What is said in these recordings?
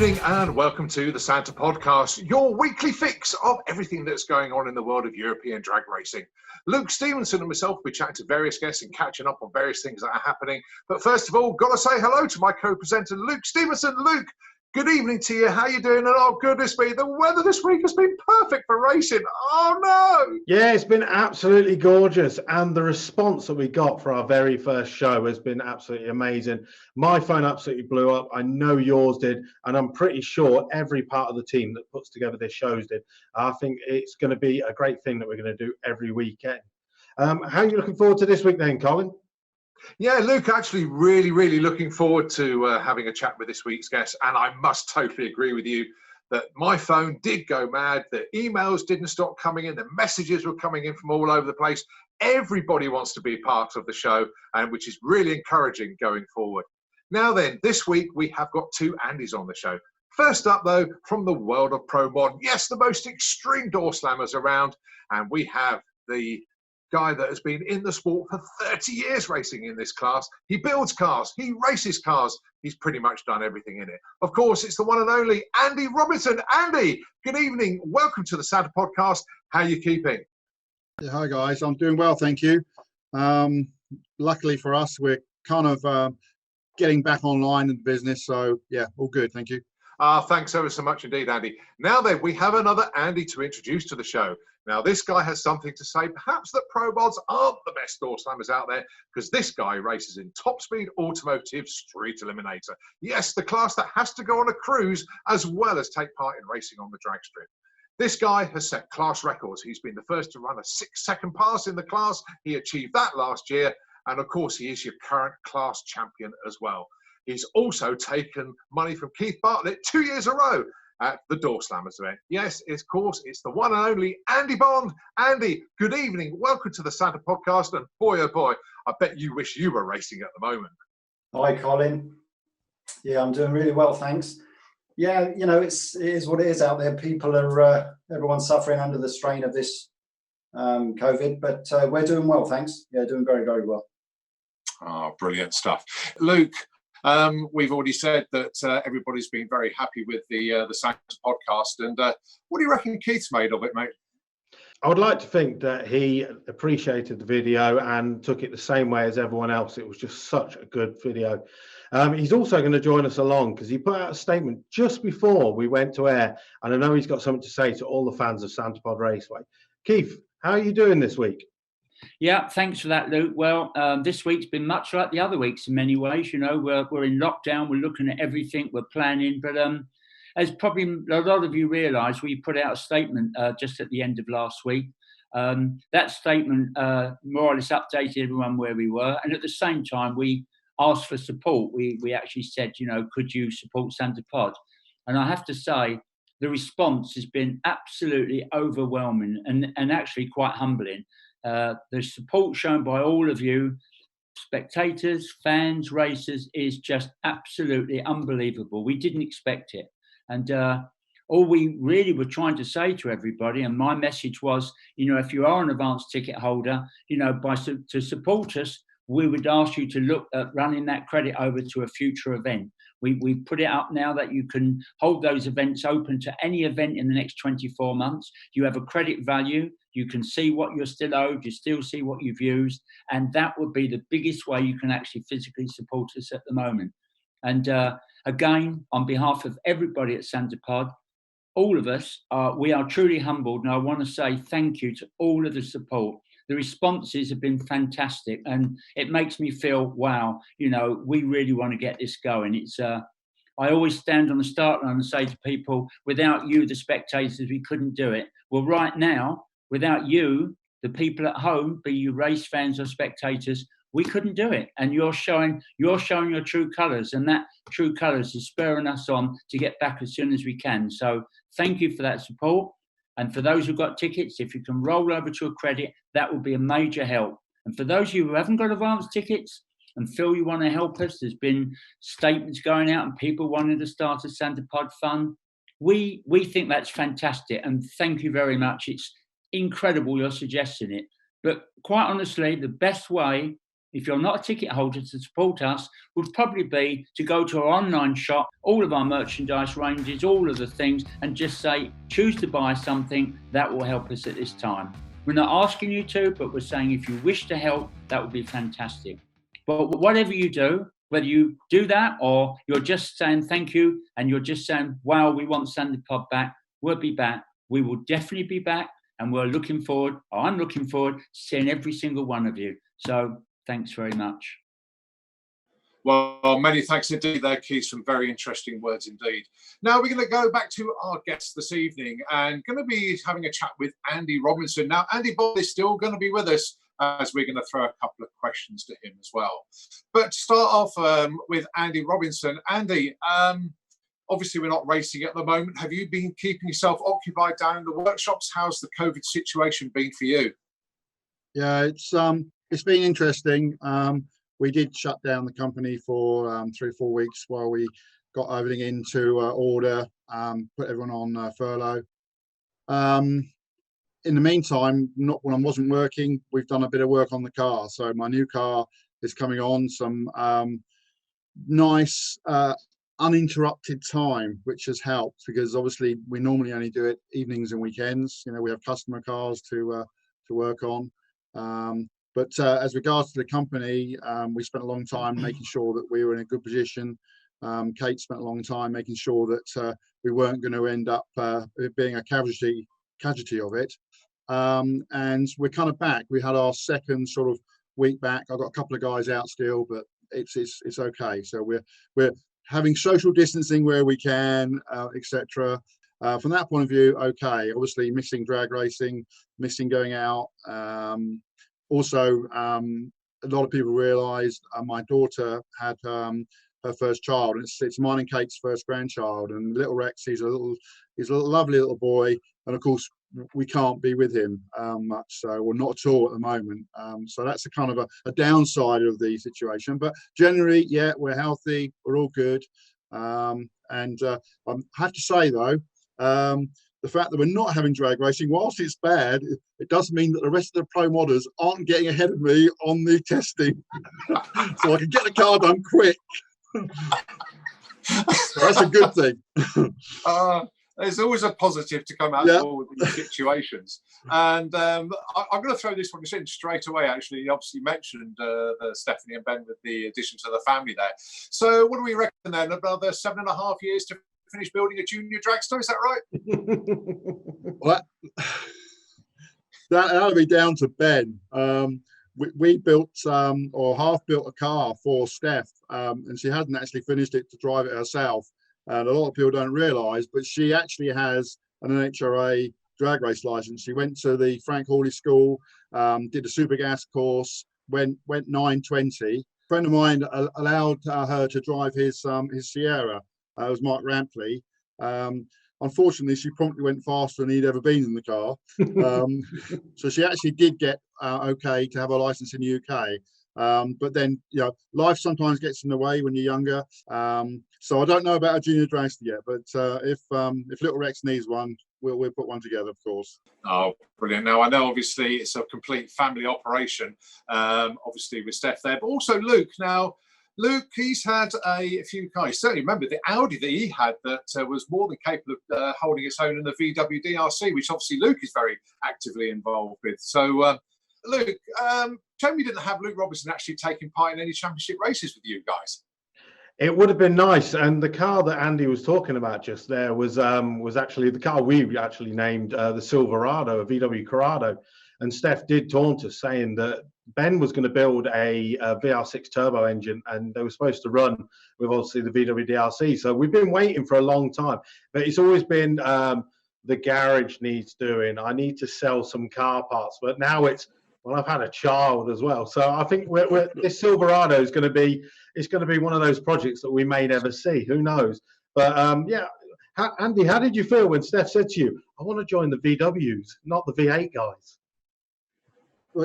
evening and welcome to the Santa Podcast, your weekly fix of everything that's going on in the world of European drag racing. Luke Stevenson and myself will be chatting to various guests and catching up on various things that are happening. But first of all, got to say hello to my co-presenter, Luke Stevenson. Luke, good evening to you. How you doing? And oh, goodness me, the weather this week has been perfect for racing. Oh, no. Yeah, it's been absolutely gorgeous. And the response that we got for our very first show has been absolutely amazing. My phone absolutely blew up. I know yours did. And I'm pretty sure every part of the team that puts together this shows did. I think it's going to be a great thing that we're going to do every weekend. How are you looking forward to this week then, Colin? Yeah, Luke, actually really looking forward to having a chat with this week's guest. And I must totally agree with you that my phone did go mad. The emails didn't stop coming in. The messages were coming in from all over the place. Everybody wants to be part of the show, and which is really encouraging going forward. Now then, this week we have got two Andys on the show. First up, though, from the world of Pro Mod. Yes, the most extreme door slammers around. And we have the guy that has been in the sport for 30 years racing in this class. He builds cars, he races cars, he's pretty much done everything in it. Of course, it's the one and only Andy Robinson. Andy, good evening. Welcome to the Santa Podcast. How are you keeping? Yeah, hi guys, I'm doing well, thank you. Luckily for us, we're kind of getting back online in the business, so yeah, all good, thank you. Thanks ever so much indeed, Andy. Now then, we have another Andy to introduce to the show. Now, this guy has something to say, perhaps that Pro Mods aren't the best door slammers out there, because this guy races in top speed automotive street eliminator. Yes, the class that has to go on a cruise as well as take part in racing on the drag strip. This guy has set class records. He's been the first to run a 6-second pass in the class. He achieved that last year. And of course, he is your current class champion as well. He's also taken money from Keith Bartlett 2 years in a row at the Door Slammers event. Yes, of course, it's the one and only Andy Bond. Andy, good evening. Welcome to the Santa Podcast. And boy, oh boy, I bet you wish you were racing at the moment. Hi, Colin. Yeah, I'm doing really well, thanks. Yeah, you know, it is what it is out there. People are, everyone's suffering under the strain of this COVID, but we're doing well, thanks. Yeah, doing very well. Oh, brilliant stuff. Luke, we've already said that everybody's been very happy with the Santa Podcast. And what do you reckon Keith's made of it, mate? I would like to think that he appreciated the video and took it the same way as everyone else. It was just such a good video. He's also going to join us along because he put out a statement just before we went to air. And I know he's got something to say to all the fans of SantaPod Raceway. Keith, how are you doing this week? Yeah, thanks for that, Luke. Well, this week's been much like the other weeks in many ways. You know, we're in lockdown, we're looking at everything, we're planning. But as probably a lot of you realise, we put out a statement just at the end of last week. That statement more or less updated everyone where we were. And at the same time, we asked for support. We actually said, you know, could you support SantaPod? And I have to say, the response has been absolutely overwhelming and actually quite humbling. The support shown by all of you, spectators, fans, racers, is just absolutely unbelievable. We didn't expect it. And all we really were trying to say to everybody, and my message was, you know, if you are an advance ticket holder, you know, to support us, we would ask you to look at running that credit over to a future event. We put it up now that you can hold those events open to any event in the next 24 months. You have a credit value. You can see what you're still owed. You still see what you've used. And that would be the biggest way you can actually physically support us at the moment. And again, on behalf of everybody at SantaPod, all of us, we are truly humbled. And I want to say thank you to all of the support. The responses have been fantastic, and it makes me feel, wow, you know, we really want to get this going. It's I always stand on the start line and say to people, without you, the spectators, we couldn't do it. Well, right now, without you, the people at home, be you race fans or spectators, we couldn't do it. And you're showing your true colours, and that true colours is spurring us on to get back as soon as we can. So thank you for that support. And for those who've got tickets, if you can roll over to a credit, that will be a major help. And for those of you who haven't got advance tickets and feel you want to help us, there's been statements going out and people wanting to start a SantaPod fund. We think that's fantastic. And thank you very much. It's incredible you're suggesting it. But quite honestly, the best way if you're not a ticket holder, to support us would probably be to go to our online shop, all of our merchandise ranges, all of the things, and just say, choose to buy something that will help us at this time. We're not asking you to, but we're saying if you wish to help, that would be fantastic. But whatever you do, whether you do that or you're just saying thank you and you're just saying, wow, we want SantaPod back, we'll be back. We will definitely be back, and we're looking forward, or I'm looking forward to seeing every single one of you. So thanks very much. Well, many thanks indeed there, Keith. Some very interesting words indeed. Now we're going to go back to our guest this evening and going to be having a chat with Andy Robinson. Now, Andy Bob is still going to be with us as we're going to throw a couple of questions to him as well. But to start off with Andy Robinson. Andy, obviously we're not racing at the moment. Have you been keeping yourself occupied down in the workshops? How's the COVID situation been for you? Yeah, it's been interesting. We did shut down the company for 3 or 4 weeks while we got everything into order, put everyone on furlough. In the meantime, not when I wasn't working, we've done a bit of work on the car. So my new car is coming on, some nice uninterrupted time, which has helped, because obviously we normally only do it evenings and weekends. You know, we have customer cars to work on. But as regards to the company, we spent a long time making sure that we were in a good position. Kate spent a long time making sure that we weren't going to end up being a casualty of it. And we're kind of back. We had our second sort of week back. I've got a couple of guys out still, but it's okay. So we're having social distancing where we can, etc. From that point of view, okay. Obviously, missing drag racing, missing going out. Also, a lot of people realised my daughter had her first child, and it's mine and Kate's first grandchild. And little Rex, he's a lovely little boy, and of course we can't be with him much, so, or not at all at the moment. So that's a kind of a downside of the situation. But generally, yeah, we're healthy, we're all good. And I have to say though, the fact that we're not having drag racing, whilst it's bad, it does mean that the rest of the pro modders aren't getting ahead of me on the testing. So I can get the car done quick. So that's a good thing. There's always a positive to come out of all of these situations. And I'm going to throw this one in straight away, actually. You obviously mentioned Stephanie and Ben with the addition to the family there. So what do we reckon then? Another 7.5 years to finish building a junior dragster, is that right? Well, that'll be down to Ben. We built or half built a car for Steph, and she hadn't actually finished it to drive it herself. And a lot of people don't realise, but she actually has an NHRA drag race license. She went to the Frank Hawley School, did a super gas course, went 920. A friend of mine allowed her to drive his Sierra. It was Mark Rampley. Unfortunately, she promptly went faster than he'd ever been in the car. So she actually did get okay to have a license in the UK. But then, you know, life sometimes gets in the way when you're younger. So I don't know about a junior dragster yet, but if Little Rex needs one, we'll put one together, of course. Oh, brilliant. Now, I know obviously it's a complete family operation, obviously with Steph there, but also Luke. Now, Luke, he's had a few cars. Certainly remember the Audi that he had that was more than capable of holding its own in the VW DRC, which obviously Luke is very actively involved with. So, Luke, shame we didn't have Luke Robinson actually taking part in any championship races with you guys. It would have been nice, and the car that Andy was talking about just there was actually the car we actually named the Silverado, a VW Corrado. And Steph did taunt us, saying that Ben was going to build a VR6 turbo engine, and they were supposed to run with obviously the VW DRC. So we've been waiting for a long time, but it's always been the garage needs doing. I need to sell some car parts, but now it's, well, I've had a child as well, so I think this Silverado is going to be, it's going to be one of those projects that we may never see. Who knows? But yeah, Andy, how did you feel when Steph said to you, "I want to join the VWs, not the V8 guys"?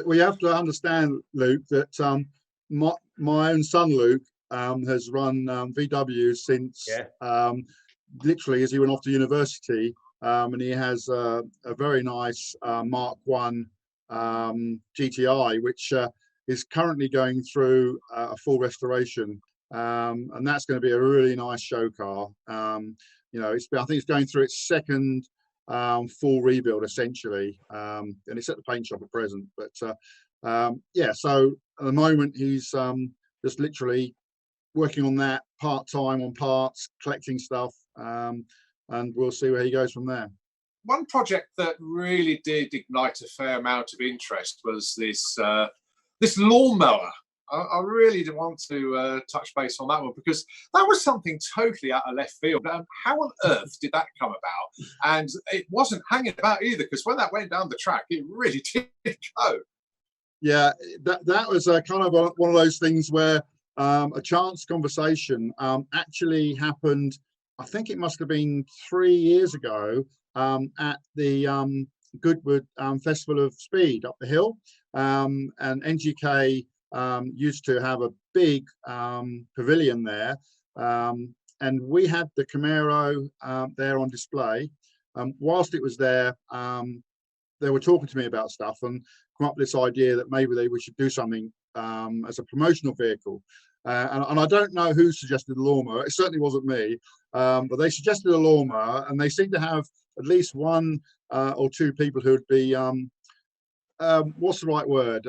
We have to understand, Luke, that my own son Luke has run VWs since literally as he went off to university, and he has a very nice Mark 1 GTI, which is currently going through a full restoration, and that's going to be a really nice show car. You know, I think it's going through its second full rebuild essentially, and it's at the paint shop at present. But yeah, so at the moment he's just literally working on that part-time on parts, collecting stuff, and we'll see where he goes from there. One project that really did ignite a fair amount of interest was this this lawnmower. I really did want to touch base on that one, because that was something totally out of left field. How on earth did that come about? And it wasn't hanging about either, because when that went down the track, it really did go. Yeah, that was kind of one of those things where a chance conversation actually happened. I think it must have been 3 years ago at the Goodwood Festival of Speed up the hill, and NGK used to have a big pavilion there, and we had the Camaro there on display. Whilst it was there, they were talking to me about stuff and come up with this idea that maybe we should do something as a promotional vehicle. And I don't know who suggested the lawnmower. It certainly wasn't me, but they suggested a lawnmower, and they seemed to have at least one or two people who would be what's the right word,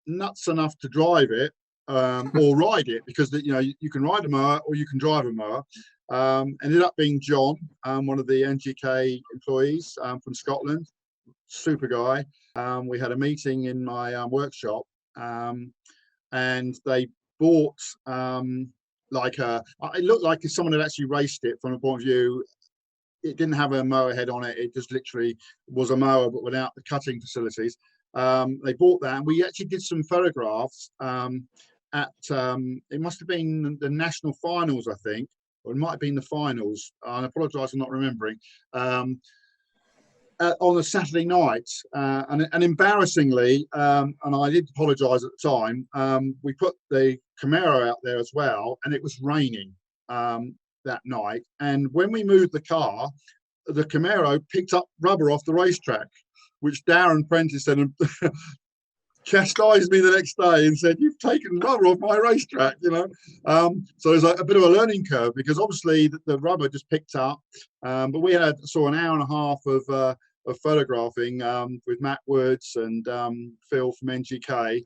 nuts enough to drive it or ride it, because you know, you can ride a mower or you can drive a mower. Ended up being John, one of the NGK employees from Scotland, super guy. We had a meeting in my workshop, and they bought it looked like if someone had actually raced it from a point of view. It didn't have a mower head on it. It just literally was a mower, but without the cutting facilities. They bought that, and we actually did some photographs at it must have been the national finals, I think, or it might have been the finals. I apologise for not remembering. On a Saturday night, and embarrassingly, and I did apologise at the time, we put the Camaro out there as well, and it was raining that night. And when we moved the car, the Camaro picked up rubber off the racetrack, which Darren Prentice said chastised me the next day and said, "You've taken rubber off my racetrack," you know. So there's a bit of a learning curve, because obviously the rubber just picked up. But we saw an hour and a half of photographing with Matt Woods and Phil from NGK,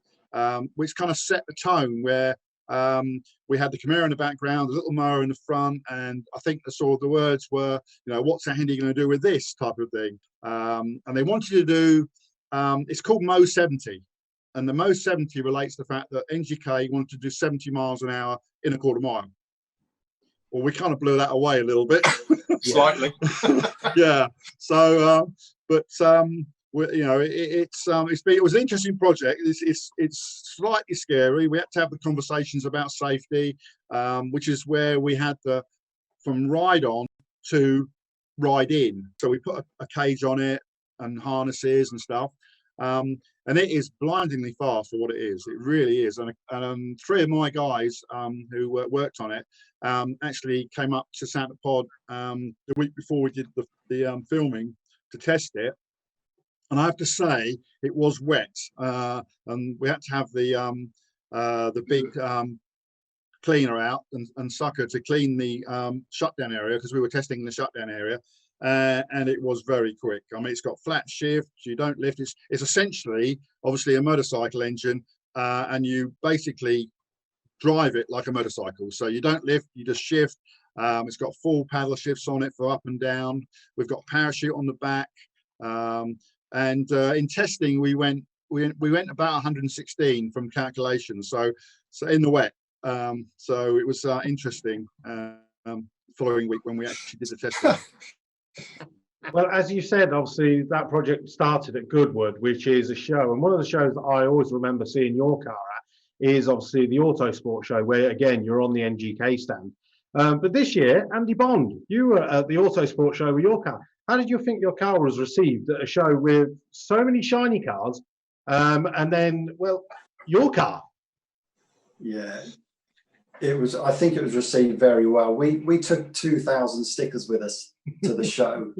which kind of set the tone, where we had the Camaro in the background, a little mower in the front, and I think the words were, you know, what's Andy going to do with this type of thing. And they wanted to do, it's called Mo 70, and the Mo 70 relates to the fact that NGK wanted to do 70 miles an hour in a quarter mile. Well, we kind of blew that away a little bit. Slightly. Yeah. So, but you know, it was an interesting project. It's slightly scary. We had to have the conversations about safety, which is where we had from ride on to ride in. So we put a cage on it and harnesses and stuff, and it is blindingly fast for what it is. It really is. And three of my guys who worked on it actually came up to SantaPod the week before we did the filming to test it. And I have to say, it was wet, and we had to have the big cleaner out and sucker to clean the shutdown area, because we were testing in the shutdown area, and it was very quick. I mean, it's got flat shift, you don't lift. It's essentially, obviously, a motorcycle engine, and you basically drive it like a motorcycle. So you don't lift, you just shift. It's got full paddle shifts on it for up and down. We've got parachute on the back. And in testing, we went about 116 from calculations. So in the wet. So it was interesting. Following week when we actually did the testing. Well, as you said, obviously that project started at Goodwood, which is a show, and one of the shows that I always remember seeing your car at is obviously the Autosport show, where again you're on the NGK stand. But this year, Andy Bond, you were at the Autosport show with your car. How did you think your car was received at a show with so many shiny cars, and then, well, your car? Yeah, it was. I think it was received very well. We took 2,000 stickers with us to the show.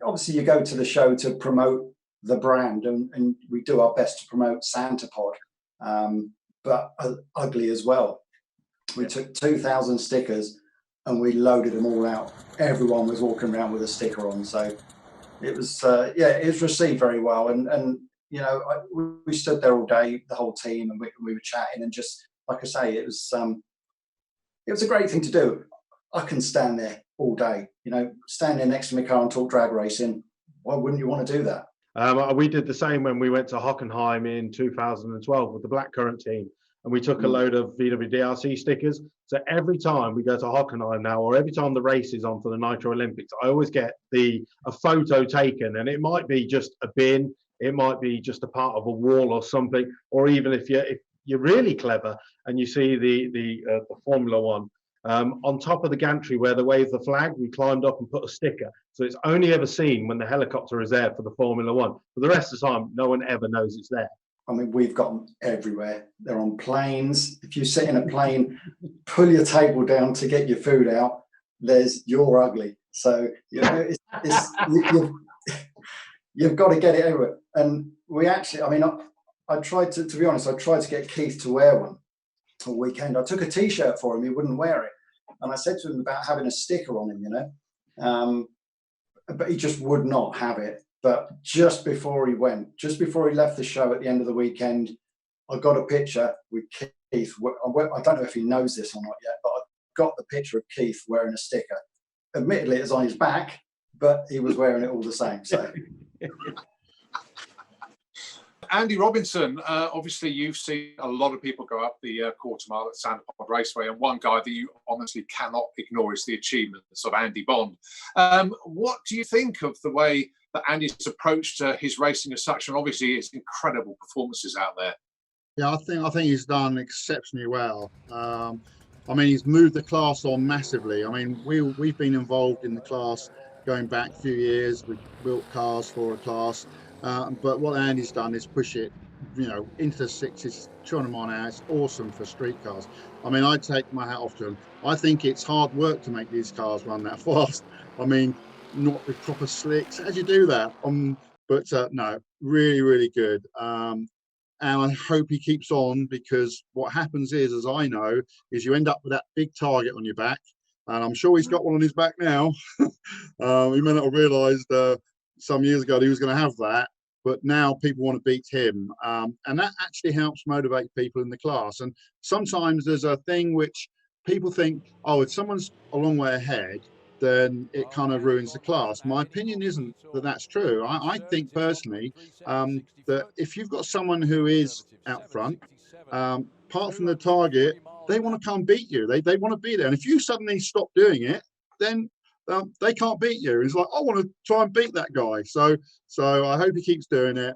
Obviously, you go to the show to promote the brand, and we do our best to promote SantaPod. but ugly as well. We took 2,000 stickers and we loaded them all out. Everyone was walking around with a sticker on, so it was it was received very well. And you know, we stood there all day, the whole team, and we were chatting, and just like I say, it was a great thing to do. I can stand there all day, you know, stand there next to my car and talk drag racing. Why wouldn't you want to do that? We did the same when we went to Hockenheim in 2012 with the Blackcurrant team, and we took a load of VWDRC stickers. So every time we go to Hockenheim now, or every time the race is on for the Nitro Olympics, I always get a photo taken, and it might be just a bin, it might be just a part of a wall or something, or even if you're really clever and you see the Formula One. On top of the gantry where they wave the flag, we climbed up and put a sticker. So it's only ever seen when the helicopter is there for the Formula One. For the rest of the time, no one ever knows it's there. I mean, we've got them everywhere. They're on planes. If you sit in a plane, pull your table down to get your food out, you're ugly. So, you know, you've got to get it everywhere. And we actually, I mean, I tried to be honest, I tried to get Keith to wear one all weekend. I took a T-shirt for him. He wouldn't wear it. And I said to him about having a sticker on him, you know, but he just would not have it. But just before he left the show at the end of the weekend, I got a picture with Keith. I don't know if he knows this or not yet, but I got the picture of Keith wearing a sticker. Admittedly, it's on his back, but he was wearing it all the same. So. Andy Robinson, obviously you've seen a lot of people go up the quarter mile at SantaPod Raceway, and one guy that you honestly cannot ignore is the achievements of Andy Bond. What do you think of the way that Andy's approached his racing as such, and obviously his incredible performances out there? Yeah, I think he's done exceptionally well. I mean, he's moved the class on massively. I mean, we've been involved in the class going back a few years. We've built cars for a class. But what Andy's done is push it, you know, into the 60s, 200 mile an hour. It's awesome for street cars. I mean, I take my hat off to him. I think it's hard work to make these cars run that fast. I mean, not with proper slicks. How do you do that? But no, really, really good. And I hope he keeps on, because what happens is, as I know, is you end up with that big target on your back. And I'm sure he's got one on his back now. He may not have realised some years ago he was going to have that, but now people want to beat him, and that actually helps motivate people in the class. And sometimes there's a thing which people think, oh, if someone's a long way ahead, then it kind of ruins the class. My opinion isn't that that's true. I think personally that if you've got someone who is out front, apart from the target, they want to come beat you. They want to be there, and if you suddenly stop doing it, then they can't beat you. It's like, I want to try and beat that guy. So I hope he keeps doing it.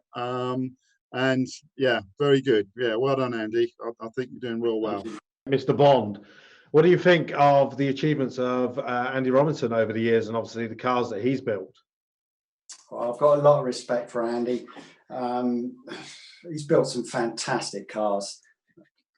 And yeah, very good. Yeah, well done, Andy. I think you're doing real well. Mr. Bond, what do you think of the achievements of Andy Robinson over the years, and obviously the cars that he's built? Well, I've got a lot of respect for Andy. He's built some fantastic cars.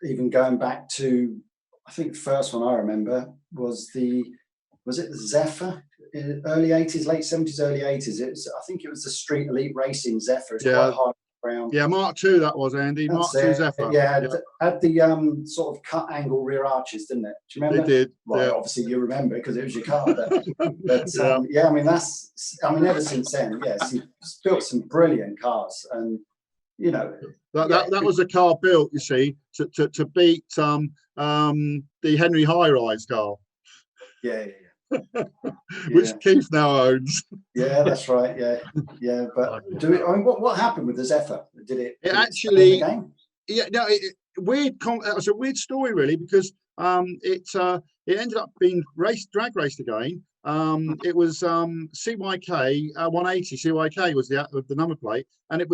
Even going back to, I think the first one I remember was it the Zephyr? Early 80s, late 70s, early 80s. I think it was the Street Elite Racing Zephyr. It's quite hard ground. Yeah, Mark II that was, Andy. Mark II Zephyr. Yeah, had the sort of cut angle rear arches, didn't it? Do you remember? It did. Well, yeah. Obviously you remember because it was your car. But yeah, I mean, ever since then, yes, he's built some brilliant cars, and you know. That was a car built, you see, to beat the Henry High Rise car. Yeah. Which Keith now owns. Yeah, that's right. Yeah. But what happened with the Zephyr? Did it actually? The game? Yeah, no. It's a weird story, really, because it ended up being drag raced again. It was CYK 180. CYK was the number plate, and it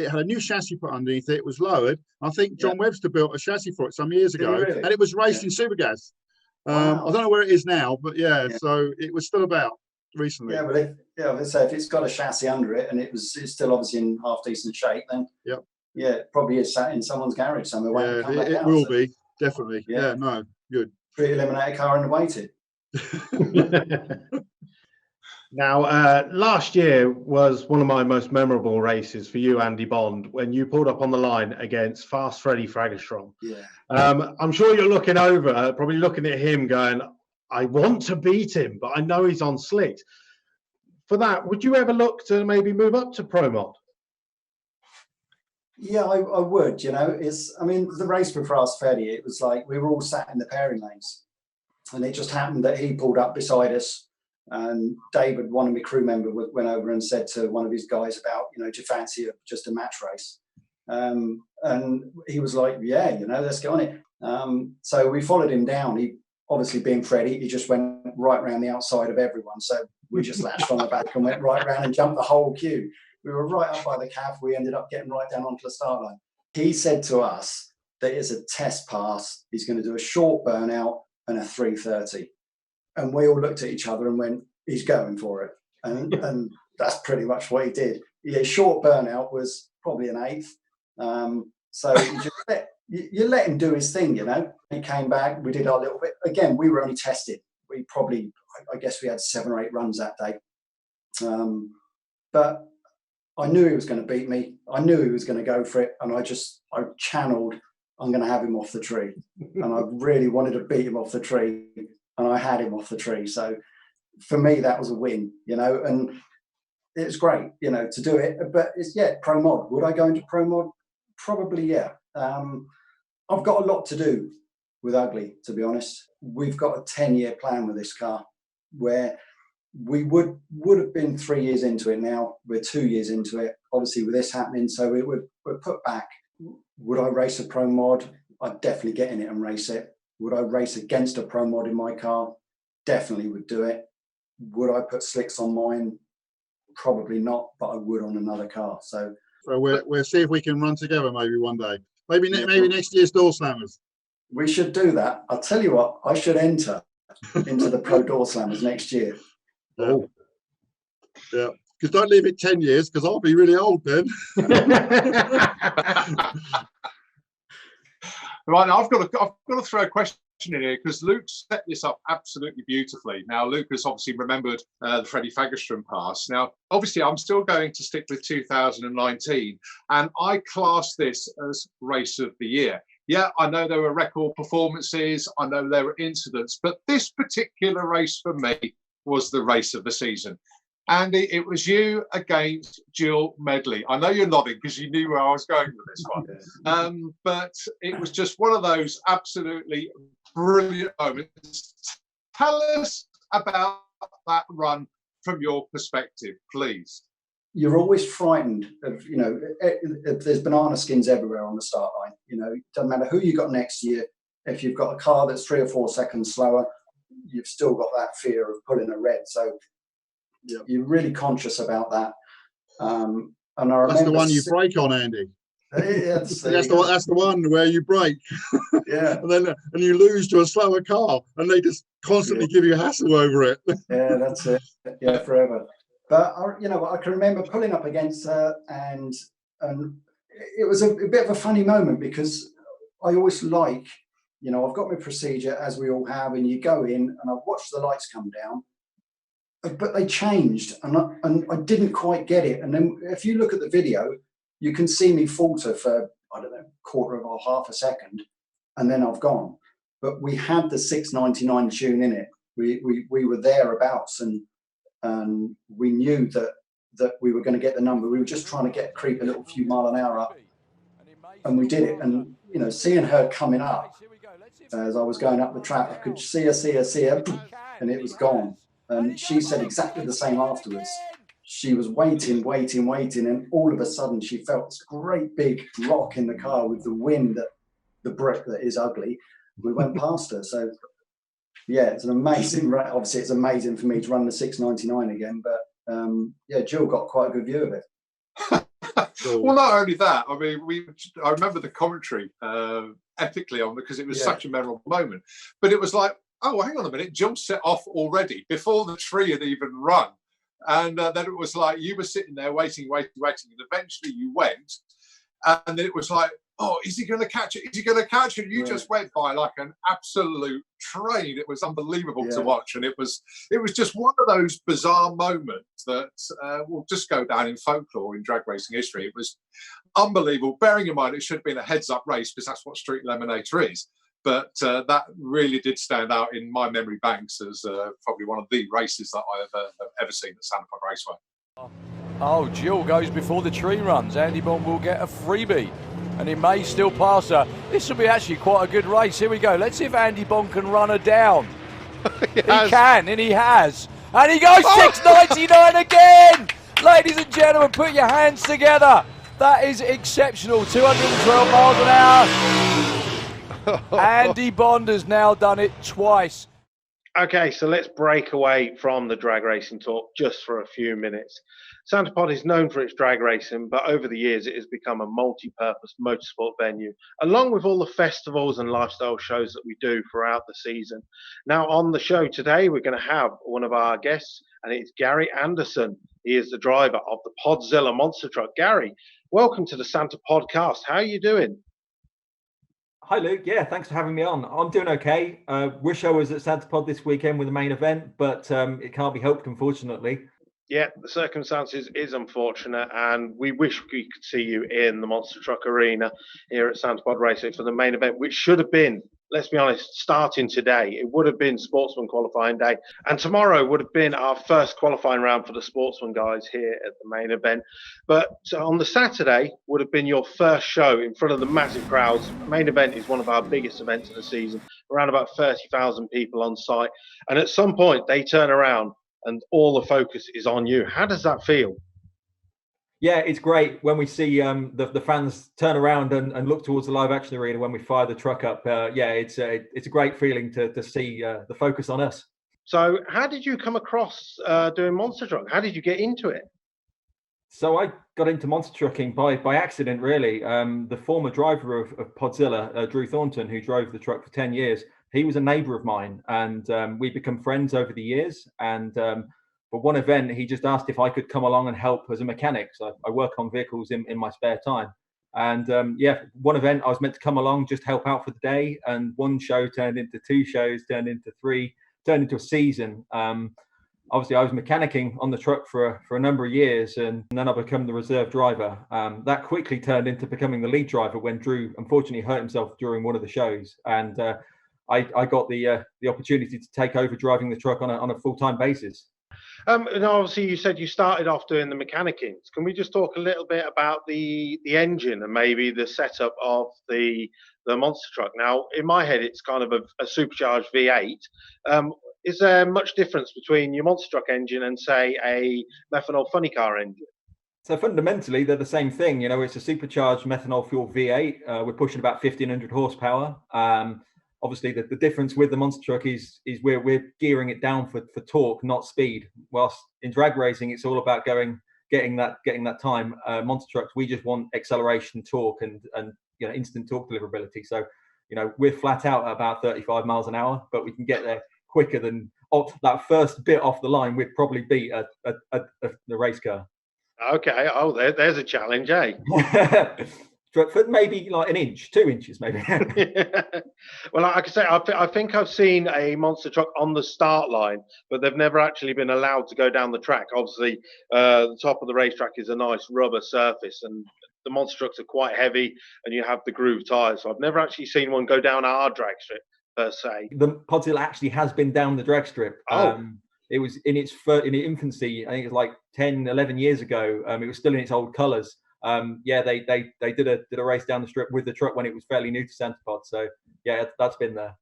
had a new chassis put underneath it. It was lowered. I think John Webster built a chassis for it some years ago, really? And it was raced in Supergas. Wow. I don't know where it is now, but yeah, so it was still about recently. Yeah, but if it's got a chassis under it and it's still obviously in half decent shape, then it probably is sat in someone's garage somewhere. Yeah, it will be definitely. Yeah, no, good. Pre-Eliminator car and waited. Now, last year was one of my most memorable races for you, Andy Bond, when you pulled up on the line against Fast Freddy Fagerstrom. Yeah. I'm sure you're looking over, probably looking at him going, I want to beat him, but I know he's on slicks. For that, would you ever look to maybe move up to Pro Mod? Yeah, I would. You know, I mean, the race with Fast Freddy, it was like we were all sat in the pairing lanes, and it just happened that he pulled up beside us. And David, one of my crew members, went over and said to one of his guys about, you know, do you fancy just a match race? And he was like, yeah, you know, let's get on it. So we followed him down. He, obviously being Freddie, he just went right round the outside of everyone. So we just latched on the back and went right round and jumped the whole queue. We were right up by the calf. We ended up getting right down onto the start line. He said to us that it's a test pass. He's going to do a short burnout and a 3:30. And we all looked at each other and went, he's going for it. And that's pretty much what he did. Yeah, short burnout was probably an 8th. So you let him do his thing, you know. He came back, we did our little bit. Again, we were only tested. We probably, I guess we had 7 or 8 runs that day. But I knew he was going to beat me. I knew he was going to go for it. And I channeled, I'm going to have him off the tree. And I really wanted to beat him off the tree. And I had him off the tree. So for me, that was a win, you know, and it was great, you know, to do it. But it's, yeah, Pro Mod. Would I go into Pro Mod? Probably, yeah. I've got a lot to do with Ugly, to be honest. We've got a 10-year plan with this car where we would have been 3 years into it now. We're 2 years into it, obviously, with this happening. So we're put back. Would I race a Pro Mod? I'd definitely get in it and race it. Would I race against a Pro Mod in my car? Definitely would do it. Would I put slicks on mine? Probably not, but I would on another car. So we'll see if we can run together maybe one day. Maybe next year's Door Slammers. We should do that. I'll tell you what, I should enter into the Pro Door Slammers next year. Oh. Yeah. Because don't leave it 10 years, because I'll be really old then. Right, now I've got to throw a question in here because Luke set this up absolutely beautifully. Now, Luke has obviously remembered the Freddie Fagerstrom pass. Now, obviously, I'm still going to stick with 2019, and I class this as race of the year. Yeah, I know there were record performances, I know there were incidents, but this particular race for me was the race of the season. Andy, it was you against Jill Medley. I know you're nodding because you knew where I was going with this one. But it was just one of those absolutely brilliant moments. Tell us about that run from your perspective, please. You're always frightened of, you know, if there's banana skins everywhere on the start line. You know, it doesn't matter who you got next to you. If you've got a car that's 3 or 4 seconds slower, you've still got that fear of pulling a red. So yeah, you're really conscious about that. And I remember that's the one you brake on, Andy. That's the one where you brake. Yeah. and you lose to a slower car, and they just constantly give you hassle over it. Yeah, that's it. Yeah, forever. But you know, I can remember pulling up against her, and it was a bit of a funny moment because I always like, you know, I've got my procedure as we all have, and you go in and I watch the lights come down, but they changed, and I didn't quite get it. And then if you look at the video, you can see me falter for, I don't know, quarter of or half a second, and then I've gone. But we had the 699 tune in it. We were thereabouts, and we knew that we were going to get the number. We were just trying to creep a little few mile an hour up, and we did it. And you know, seeing her coming up as I was going up the track, I could see her, and it was gone. And she said exactly the same afterwards. She was waiting, and all of a sudden she felt this great big rock in the car with the wind, the brick that is Ugly. We went past her. So yeah, it's an amazing. Obviously, it's amazing for me to run the 699 again. But yeah, Jill got quite a good view of it. Well, not only that, I mean, I remember the commentary epically on because it was such a memorable moment. But it was like, oh, hang on a minute, Jill set off already before the tree had even run. And then it was like you were sitting there waiting, and eventually you went. And then it was like, oh, is he going to catch it? Is he going to catch it? You just went by like an absolute train. It was unbelievable to watch, and it was just one of those bizarre moments that will just go down in folklore in drag racing history. It was unbelievable. Bearing in mind it should have been a heads-up race because that's what Street Eliminator is. But that really did stand out in my memory banks as probably one of the races that I have ever seen at SantaPod Raceway. Oh, Jill goes before the tree runs. Andy Bond will get a freebie, and he may still pass her. This will be actually quite a good race. Here we go. Let's see if Andy Bond can run her down. He can, and he has. And he goes 6.99 again! Ladies and gentlemen, put your hands together. That is exceptional. 212 miles an hour. Andy Bond has now done it twice. Okay, so let's break away from the drag racing talk just for a few minutes. SantaPod is known for its drag racing, but over the years it has become a multi-purpose motorsport venue, along with all the festivals and lifestyle shows that we do throughout the season. Now on the show today, we're going to have one of our guests, and it's Garry Anderson. He is the driver of the Podzilla monster truck. Garry, welcome to the Santa Podcast. How are you doing? Hi, Luke. Yeah, thanks for having me on. I'm doing okay. Wish I was at SantaPod this weekend with the main event, but it can't be helped, unfortunately. Yeah, the circumstances is unfortunate, and we wish we could see you in the Monster Truck Arena here at SantaPod Racing for the main event, which should have been, let's be honest, starting today. It would have been Sportsman qualifying day, and tomorrow would have been our first qualifying round for the Sportsman guys here at the main event. But on the Saturday would have been your first show in front of the massive crowds. The main event is one of our biggest events of the season, around about 30,000 people on site, and at some point they turn around and all the focus is on you. How does that feel? Yeah, it's great when we see the fans turn around and look towards the live action arena when we fire the truck up. Yeah, it's a great feeling to see the focus on us. So how did you come across doing monster truck? How did you get into it? So I got into monster trucking by accident, really. The former driver of Podzilla, Drew Thornton, who drove the truck for 10 years, he was a neighbour of mine, and we become friends over the years. And for one event, he just asked if I could come along and help as a mechanic. So I work on vehicles in my spare time. And yeah, one event I was meant to come along, just help out for the day. And one show turned into 2 shows, turned into 3, turned into a season. Obviously, I was mechanicking on the truck for a number of years, and then I became the reserve driver. That quickly turned into becoming the lead driver when Drew unfortunately hurt himself during one of the shows. And I got the opportunity to take over driving the truck on a full-time basis. And obviously, you said you started off doing the mechanicking. Can we just talk a little bit about the engine and maybe the setup of the monster truck? Now, in my head, it's kind of a supercharged V8. Is there much difference between your monster truck engine and, say, a methanol funny car engine? So fundamentally, they're the same thing. You know, it's a supercharged methanol fuel V8. We're pushing about 1,500 horsepower. Obviously, the difference with the monster truck is we're gearing it down for torque, not speed. Whilst in drag racing, it's all about getting that time. Monster trucks, we just want acceleration, torque, and instant torque deliverability. So, we're flat out at about 35 miles an hour, but we can get there quicker than that first bit off the line. We'd probably beat the race car. Okay. Oh, there's a challenge, eh? For maybe like 1 inch, 2 inches, maybe. Well, like I can say, I think I've seen a monster truck on the start line, but they've never actually been allowed to go down the track. Obviously, the top of the racetrack is a nice rubber surface, and the monster trucks are quite heavy, and you have the groove tyres. So I've never actually seen one go down our drag strip per se. The Podzilla actually has been down the drag strip. Oh. It was in its infancy. I think it was like 10, 11 years ago. It was still in its old colours. Yeah, they did a race down the strip with the truck when it was fairly new to SantaPod. So yeah, that's been there.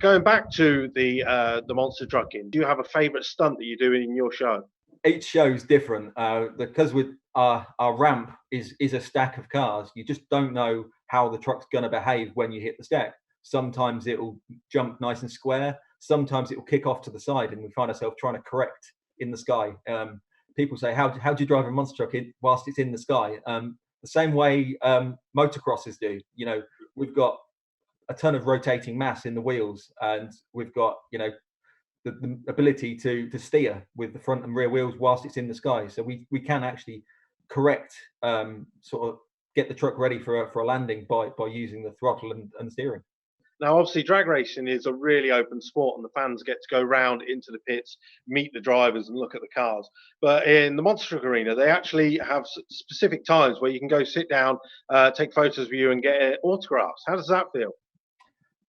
Going back to the monster trucking, do you have a favourite stunt that you do in your show? Each show is different because with our ramp is a stack of cars. You just don't know how the truck's going to behave when you hit the stack. Sometimes it'll jump nice and square. Sometimes it will kick off to the side, and we find ourselves trying to correct in the sky. People say, how do you drive a monster truck whilst it's in the sky? The same way motocrosses do. We've got a ton of rotating mass in the wheels, and we've got, the ability to steer with the front and rear wheels whilst it's in the sky. So we can actually correct sort of get the truck ready for a landing by using the throttle and steering. Now, obviously, drag racing is a really open sport, and the fans get to go round into the pits, meet the drivers, and look at the cars. But in the Monster Truck Arena, they actually have specific times where you can go sit down, take photos of you, and get autographs. How does that feel?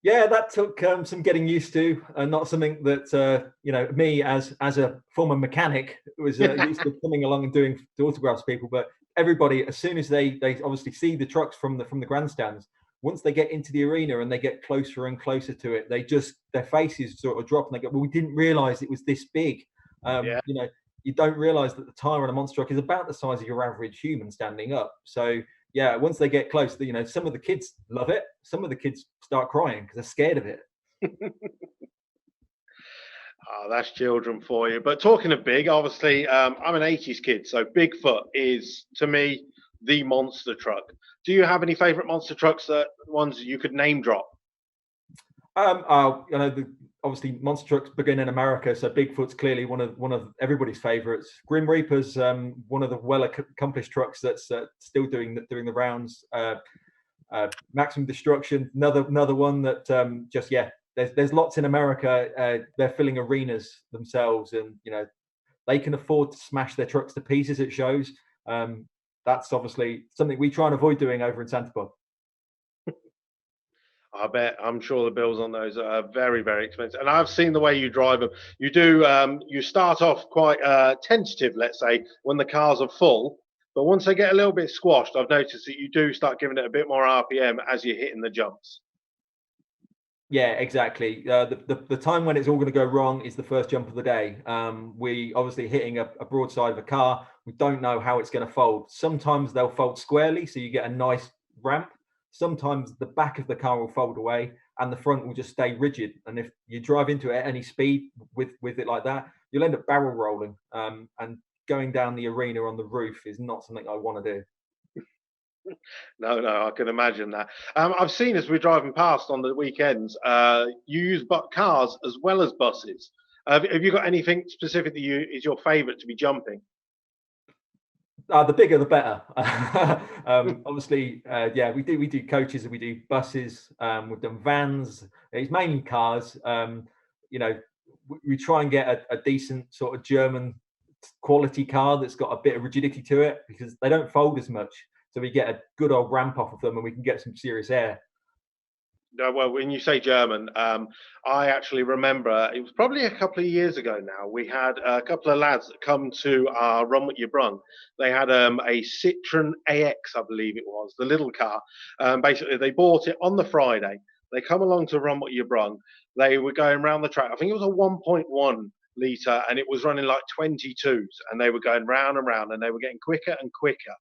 Yeah, that took some getting used to, and not something that me as a former mechanic was used to coming along and doing autographs to people. But everybody, as soon as they obviously see the trucks from the grandstands, once they get into the arena and they get closer and closer to it, their faces sort of drop and they go, well, we didn't realize it was this big. You don't realize that the tire on a monster truck is about the size of your average human standing up. So yeah, once they get close, some of the kids love it. Some of the kids start crying because they're scared of it. Oh, that's children for you. But talking of big, obviously, I'm an 80s kid, so Bigfoot is, to me, the monster truck. Do you have any favourite monster trucks, ones you could name drop? Obviously monster trucks begin in America, so Bigfoot's clearly one of everybody's favourites. Grim Reaper's one of the well accomplished trucks that's still doing the rounds. Maximum Destruction, another one that there's lots in America. They're filling arenas themselves, and they can afford to smash their trucks to pieces at shows. That's obviously something we try and avoid doing over in SantaPod. I bet. I'm sure the bills on those are very, very expensive. And I've seen the way you drive them. You do. You start off quite tentative, let's say, when the cars are full. But once they get a little bit squashed, I've noticed that you do start giving it a bit more RPM as you're hitting the jumps. Yeah, exactly. The time when it's all going to go wrong is the first jump of the day. We obviously hitting a broadside of a car. We don't know how it's going to fold. Sometimes they'll fold squarely, so you get a nice ramp. Sometimes the back of the car will fold away and the front will just stay rigid. And if you drive into it at any speed with it like that, you'll end up barrel rolling. And going down the arena on the roof is not something I want to do. No, I can imagine that. I've seen as we're driving past on the weekends, you use cars as well as buses. Have you got anything specific that is your favourite to be jumping? The bigger the better. Obviously, we do coaches and we do buses. We've done vans. It's mainly cars. We try and get a decent sort of German quality car that's got a bit of rigidity to it because they don't fold as much. So we get a good old ramp off of them and we can get some serious air. No, well, when you say German, I actually remember it was probably a couple of years ago now. We had a couple of lads that come to our Run What You Brung. They had a Citroen AX, I believe it was, the little car. Basically, they bought it on the Friday. They come along to Run What You Brung. They were going around the track. I think it was a 1.1 litre and it was running like 22s and they were going round and round and they were getting quicker and quicker.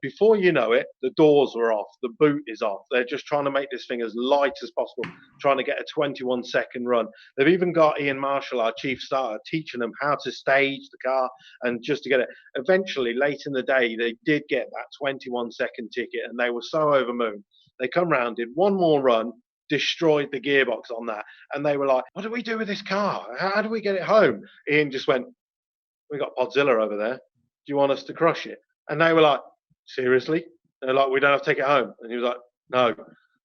Before you know it, the doors were off, the boot is off. They're just trying to make this thing as light as possible, trying to get a 21-second run. They've even got Ian Marshall, our chief starter, teaching them how to stage the car and just to get it. Eventually, late in the day, they did get that 21-second ticket and they were so over moon. They come round, did one more run, destroyed the gearbox on that, and they were like, what do we do with this car? How do we get it home? Ian just went, we got Podzilla over there, do you want us to crush it? And they were like, seriously? They're like, we don't have to take it home. And he was like, no.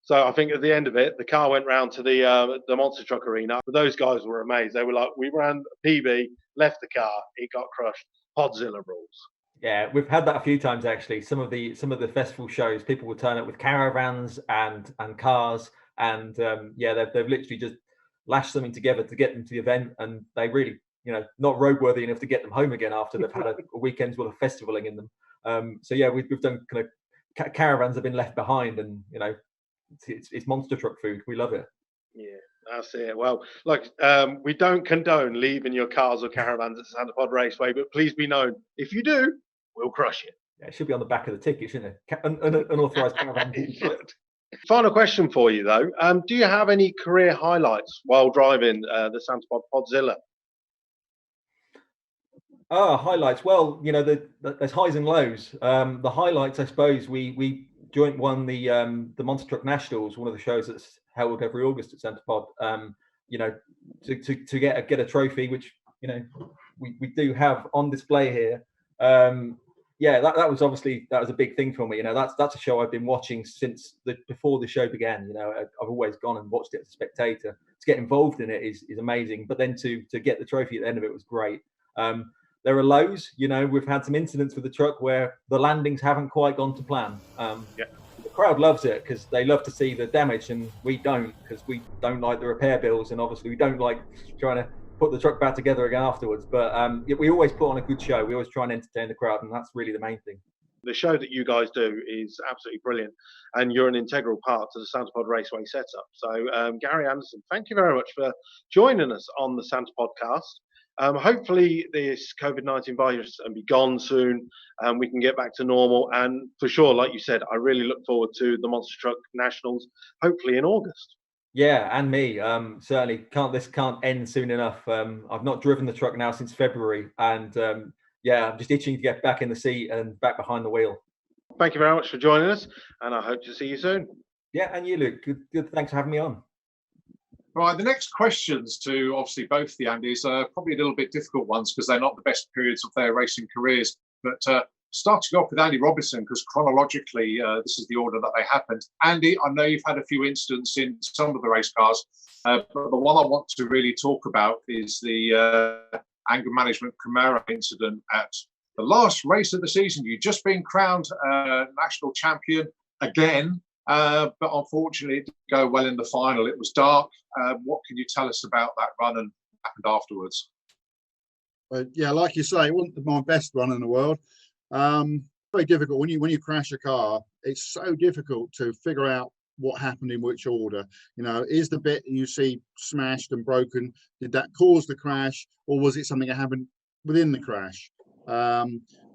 So I think at the end of it, the car went round to the monster truck arena, but those guys were amazed. They were like, we ran PB, left the car, it got crushed. Podzilla rules. Yeah, we've had that a few times actually. Some of the festival shows, people will turn up with caravans and cars. And they've literally just lashed something together to get them to the event, and they really, not roadworthy enough to get them home again after they've had a weekend's worth of festivaling in them. We've done kind of caravans have been left behind, and it's monster truck food. We love it. Yeah, that's it. Well, look, we don't condone leaving your cars or caravans at SantaPod Raceway, but please be known, if you do, we'll crush it. Yeah, it should be on the back of the ticket, shouldn't it? Unauthorized caravan. Final question for you, though. Do you have any career highlights while driving the SantaPod Podzilla? Highlights. Well, there's highs and lows. The highlights, I suppose, we joint won the Monster Truck Nationals, one of the shows that's held every August at SantaPod. To get a trophy, which we do have on display here. yeah, that was a big thing for me. You know, that's a show I've been watching since before the show began. You know, I've always gone and watched it as a spectator. To get involved in it is amazing, but then to get the trophy at the end of it was great. There are lows. You know, we've had some incidents with the truck where the landings haven't quite gone to plan. The crowd loves it because they love to see the damage, and we don't, because we don't like the repair bills, and obviously we don't like trying to put the truck back together again afterwards. But we always put on a good show. We always try and entertain the crowd, and that's really the main thing. The show that you guys do is absolutely brilliant, and you're an integral part to the SantaPod Raceway setup. So, Garry Anderson, thank you very much for joining us on the SantaPodcast. Hopefully this COVID-19 virus will be gone soon and we can get back to normal. And for sure, like you said, I really look forward to the Monster Truck Nationals, hopefully in August. Yeah, and me. Certainly this can't end soon enough. I've not driven the truck now since February, and yeah, I'm just itching to get back in the seat and back behind the wheel. Thank you very much for joining us, and I hope to see you soon. Yeah, and you, Luke. Good. Thanks for having me on. Right, the next questions to obviously both the Andys are probably a little bit difficult ones because they're not the best periods of their racing careers. But starting off with Andy Robinson, because chronologically this is the order that they happened. Andy, I know you've had a few incidents in some of the race cars, but the one I want to really talk about is the anger management Camaro incident at the last race of the season. You've just been crowned national champion again. But unfortunately, it didn't go well in the final. It was dark. What can you tell us about that run and what happened afterwards? Yeah, like you say, it wasn't my best run in the world. Very difficult when you crash a car. It's so difficult to figure out what happened in which order. You know, is the bit you see smashed and broken, did that cause the crash, or was it something that happened within the crash? But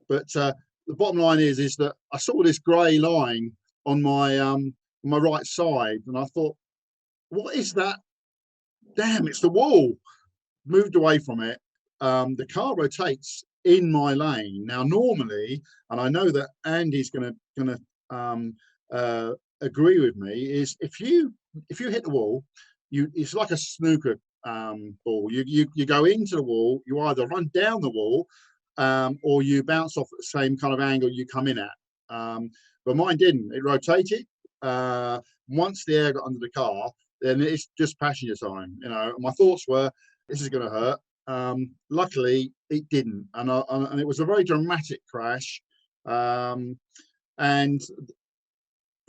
the bottom line is that I saw this grey line on my right side, and I thought, what is that? Damn, it's the wall. Moved away from it. The car rotates in my lane now. Normally, and I know that Andy's gonna agree with me, is if you hit the wall, it's like a snooker ball. You go into the wall. You either run down the wall, or you bounce off at the same kind of angle you come in at. But mine didn't. It rotated. Once the air got under the car, then it's just passenger time. You know, my thoughts were, this is going to hurt. Luckily, it didn't, and it was a very dramatic crash. But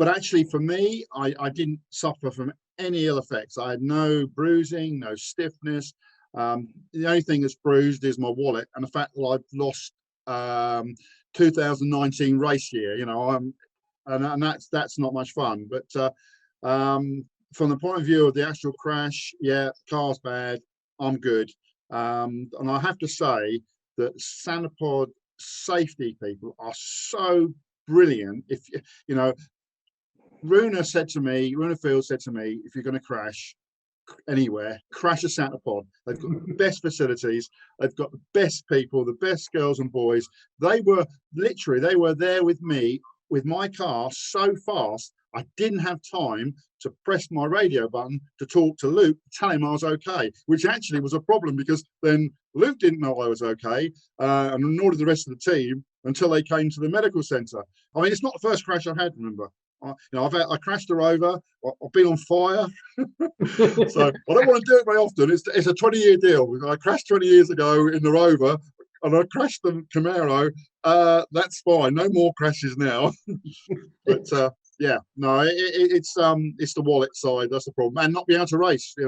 actually, for me, I didn't suffer from any ill effects. I had no bruising, no stiffness. The only thing that's bruised is my wallet and the fact that I've lost 2019 race year. You know, and that's not much fun. But from the point of view of the actual crash, yeah, car's bad. I'm good. And I have to say that SantaPod safety people are so brilliant. If you know, Runa Field said to me, if you're going to crash anywhere, crash a SantaPod. They've got the best facilities, they've got the best people, the best girls and boys. They were there with me with my car so fast I didn't have time to press my radio button to talk to Luke, tell him I was okay, which actually was a problem because then Luke didn't know I was okay, and nor did the rest of the team until they came to the medical centre. I mean, it's not the first crash I've had, remember. I crashed a Rover. I've been on fire, so I don't want to do it very often. It's a 20-year deal. I crashed 20 years ago in the Rover, and I crashed the Camaro. That's fine. No more crashes now. But yeah, no, it's the wallet side. That's the problem, and not being able to race. You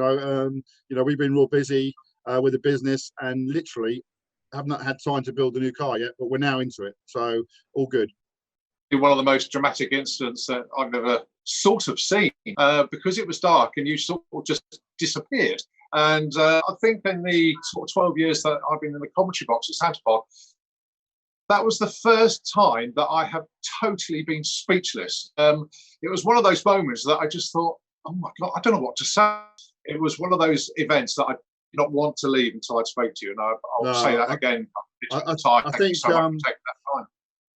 know, we've been real busy with the business, and literally have not had time to build a new car yet. But we're now into it, so all good. One of the most dramatic incidents that I've ever sort of seen because it was dark and you sort of just disappeared. And I think in the sort of 12 years that I've been in the commentary box at SantaPod, that was the first time that I have totally been speechless. It was one of those moments that I just thought, oh my God, I don't know what to say. It was one of those events that I did not want to leave until I'd spoke to you. And I'll say that again. I think so much for taking that time.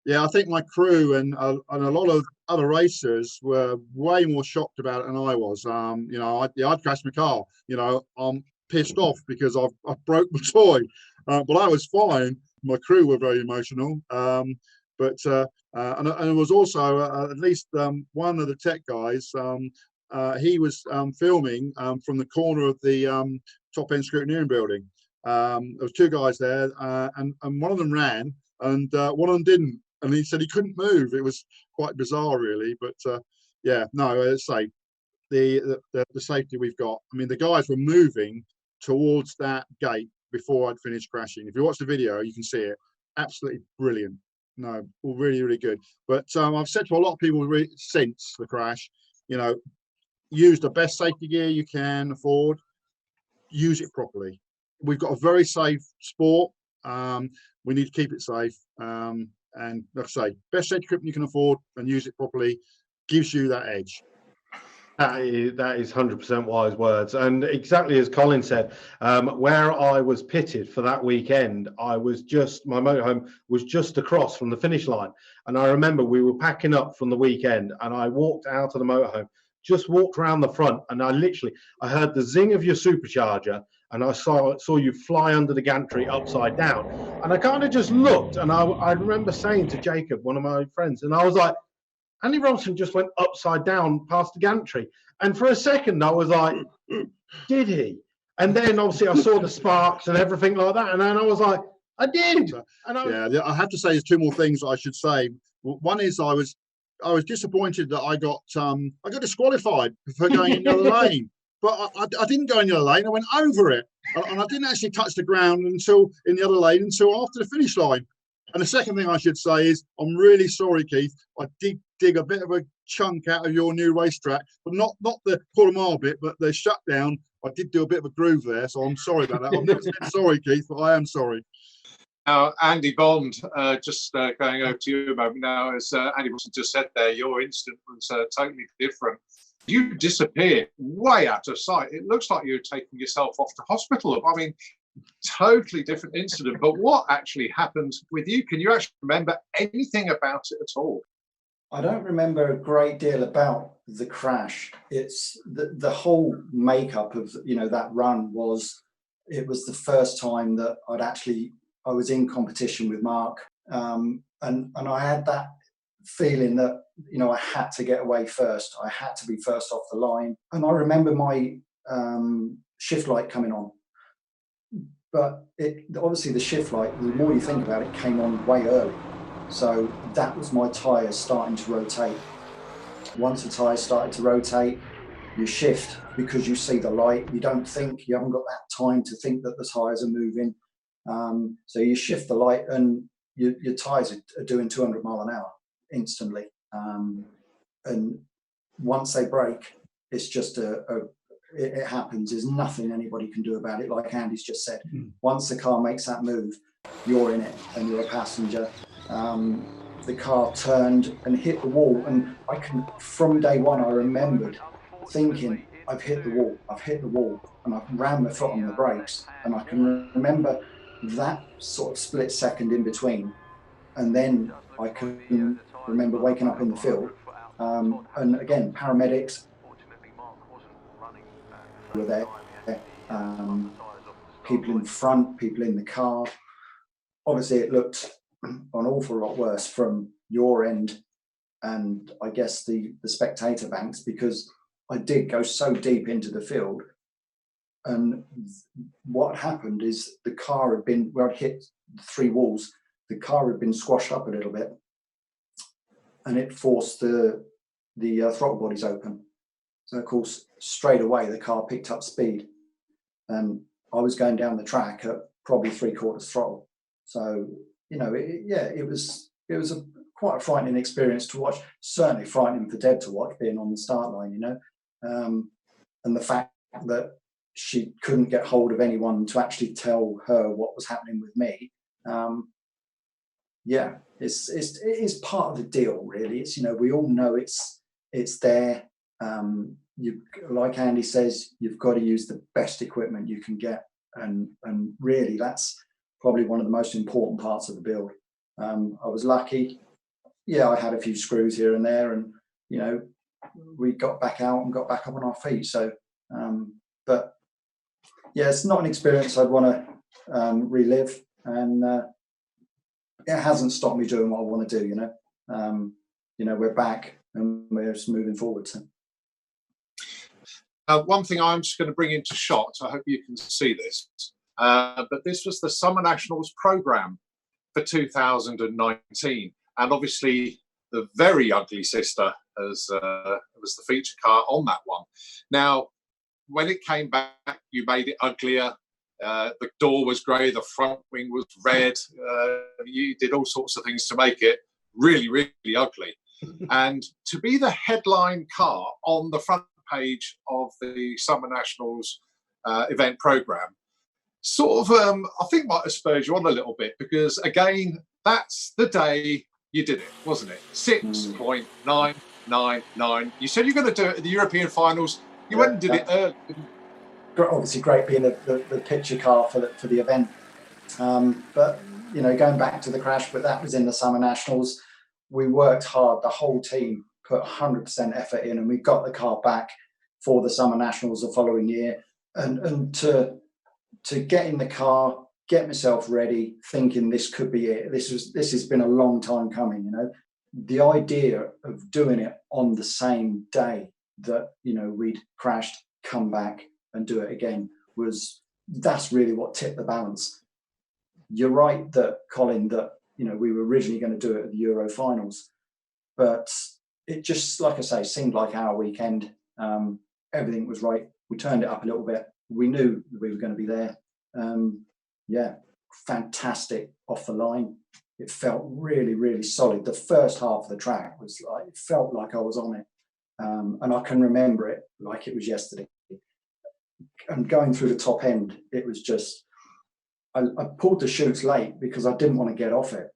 Yeah, I think my crew and a lot of other racers were way more shocked about it than I was. You know, I'd crashed my car. You know, I'm pissed off because I broke my toy, but I was fine. My crew were very emotional. But and there was also at least one of the tech guys. He was filming from the corner of the top end scrutineering building. There was two guys there, and one of them ran, and one of them didn't. And he said he couldn't move. It was quite bizarre, really. But yeah, no, let's say the safety we've got. I mean, the guys were moving towards that gate before I'd finished crashing. If you watch the video, you can see it. Absolutely brilliant. No, all really, really good. But I've said to a lot of people since the crash, you know, use the best safety gear you can afford. Use it properly. We've got a very safe sport. We need to keep it safe. And like I say, best safety equipment you can afford and use it properly gives you that edge. That is 100% wise words. And exactly as Colin said, where I was pitted for that weekend, my motorhome was just across from the finish line. And I remember we were packing up from the weekend, and I walked out of the motorhome, just walked around the front, and I heard the zing of your supercharger, and I saw you fly under the gantry upside down. And I kind of just looked, and I remember saying to Jacob, one of my friends, and I was like, Andy Robinson just went upside down past the gantry. And for a second, I was like, did he? And then obviously I saw the sparks and everything like that. And then I was like, I did. And I have to say there's two more things I should say. One is I was disappointed that I got disqualified for going in the other lane. But I didn't go in the other lane. I went over it. And I didn't actually touch the ground until after the finish line. And the second thing I should say is I'm really sorry, Keith. I did dig a bit of a chunk out of your new racetrack, but not the quarter-mile bit, but the shutdown. I did do a bit of a groove there, so I'm sorry about that. I'm not sorry, Keith, but I am sorry. Now, Andy Bond, just going over to you a moment now, as Andy Wilson just said there, your incident was totally different. You disappeared way out of sight. It looks like you were taking yourself off to hospital. I mean, totally different incident. But what actually happened with you? Can you actually remember anything about it at all? I don't remember a great deal about the crash. It's the whole makeup of that run was the first time that I was in competition with Mark, and I had that feeling that I had to get away first. I had to be first off the line, and I remember my shift light coming on. But obviously the shift light, the more you think about it, came on way early. So that was my tyres starting to rotate. Once the tyres started to rotate, you shift because you see the light. You don't think, you haven't got that time to think that the tyres are moving. So you shift the light and your tyres are doing 200 mile an hour instantly. And once they break, it's just it happens. There's nothing anybody can do about it. Like Andy's just said, once the car makes that move, you're in it and you're a passenger. The car turned and hit the wall, and from day one, I remembered thinking, I've hit the wall, and I ran my foot on the brakes, and I can remember that sort of split second in between, and then I can remember waking up in the field, and again, paramedics were there, people in front, people in the car. Obviously, it looked an awful lot worse from your end and I guess the spectator banks, because I did go so deep into the field. And what happened is the car had been, where I'd hit 3 walls, the car had been squashed up a little bit, and it forced the throttle bodies open. So of course, straight away the car picked up speed, and I was going down the track at probably 3/4 throttle. So it was quite a frightening experience to watch. Certainly frightening for Deb to watch, being on the start line, and the fact that she couldn't get hold of anyone to actually tell her what was happening with me. It is part of the deal, really. It's we all know it's there. You, like Andy says, you've got to use the best equipment you can get, and really that's probably one of the most important parts of the build. I was lucky. Yeah, I had a few screws here and there, and we got back out and got back up on our feet. So, but yeah, it's not an experience I'd want to relive, and it hasn't stopped me doing what I want to do. We're back and we're just moving forward. So. One thing I'm just going to bring into shot, I hope you can see this, but this was the Summer Nationals programme for 2019. And obviously the very ugly sister was the feature car on that one. Now, when it came back, you made it uglier. The door was grey, the front wing was red. You did all sorts of things to make it really, really ugly. And to be the headline car on the front page of the Summer Nationals event programme, sort of, I think might have spurred you on a little bit, because again, that's the day you did it, wasn't it? 6.999. You said you're going to do it at the European finals. You went and did it early. Obviously, great being the picture car for the event. But going back to the crash, but that was in the Summer Nationals. We worked hard. The whole team put 100% effort in, and we got the car back for the Summer Nationals the following year. And to get in the car, get myself ready, thinking this could be it. This has been a long time coming. The idea of doing it on the same day that we'd crashed, come back and do it again, that's really what tipped the balance. You're right that, Colin, that we were originally going to do it at the Euro finals, but it just, like I say, seemed like our weekend. Everything was right. We turned it up a little bit. We knew we were going to be there. Fantastic off the line. It felt really, really solid. The first half of the track was like, it felt like I was on it. And I can remember it like it was yesterday. And going through the top end, it was just, I pulled the chutes late because I didn't want to get off it.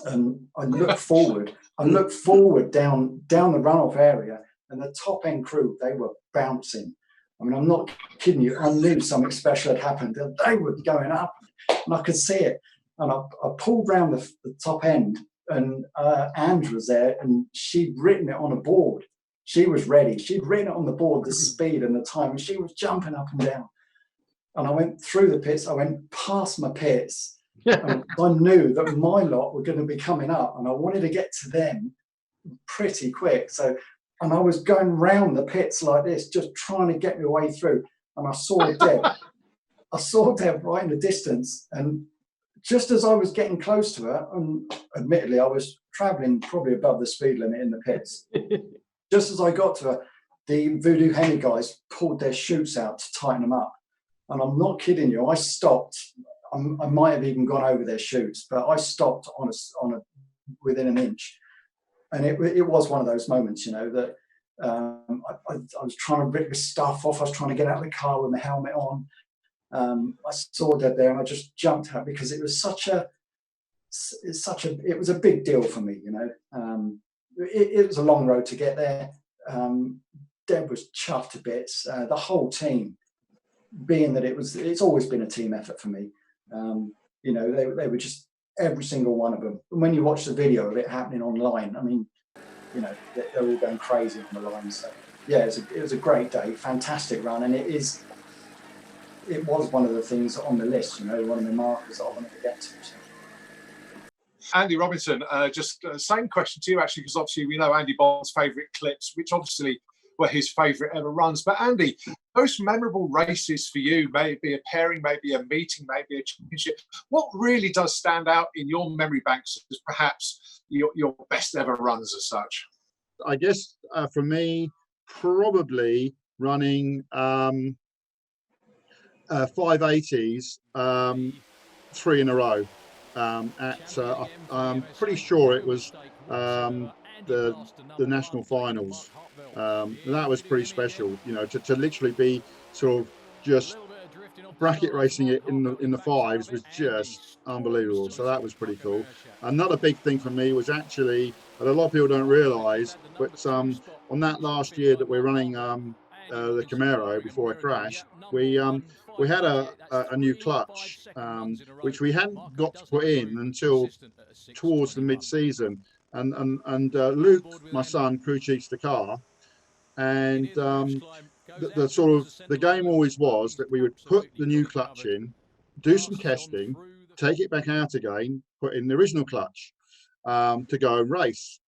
And I looked forward. down the runoff area, and the top end crew, they were bouncing. I mean, I'm not kidding you. I knew something special had happened. They were going up, and I could see it. And I pulled round the top end, and Ange was there, and she'd written it on a board. She was ready. She'd written it on the board, the speed and the time, and she was jumping up and down. And I went through the pits. I went past my pits. And I knew that my lot were going to be coming up, and I wanted to get to them pretty quick. And I was going round the pits like this, just trying to get my way through. And I saw Deb. I saw Deb right in the distance. And just as I was getting close to her, and admittedly, I was traveling probably above the speed limit in the pits. Just as I got to her, the Voodoo Henny guys pulled their chutes out to tighten them up. And I'm not kidding you, I stopped. I might have even gone over their chutes, but I stopped within an inch. And it was one of those moments, that I was trying to rip the stuff off. I was trying to get out of the car with my helmet on. I saw Deb there, and I just jumped out because it was it was a big deal for me, It was a long road to get there. Deb was chuffed to bits. The whole team, being that it's always been a team effort for me. They were just, every single one of them. And when you watch the video of it happening online, I mean, they're all going crazy on the line. So yeah, it was a great day, fantastic run, and it was one of the things on the list. One of the markers that I wanted to get to. So. Andy Robinson, just same question to you actually, because obviously we know Andy Bond's favourite clips, which obviously were his favourite ever runs. But Andy, most memorable races for you, maybe a pairing, maybe a meeting, maybe a championship. What really does stand out in your memory banks as perhaps your best ever runs as such? I guess for me, probably running 580s 3 in a row. I'm pretty sure it was the national finals. That was pretty special, to literally be sort of just bracket racing it in the fives was just unbelievable. So that was pretty cool. Another big thing for me was actually, that a lot of people don't realise, but on that last year that we're running the Camaro before I crashed, we had a new clutch, which we hadn't got to put in until towards the mid-season. And Luke, my son, crew chiefs the car, and the game always was that we would put the new clutch in, do some testing, take it back out again, put in the original clutch to go and race.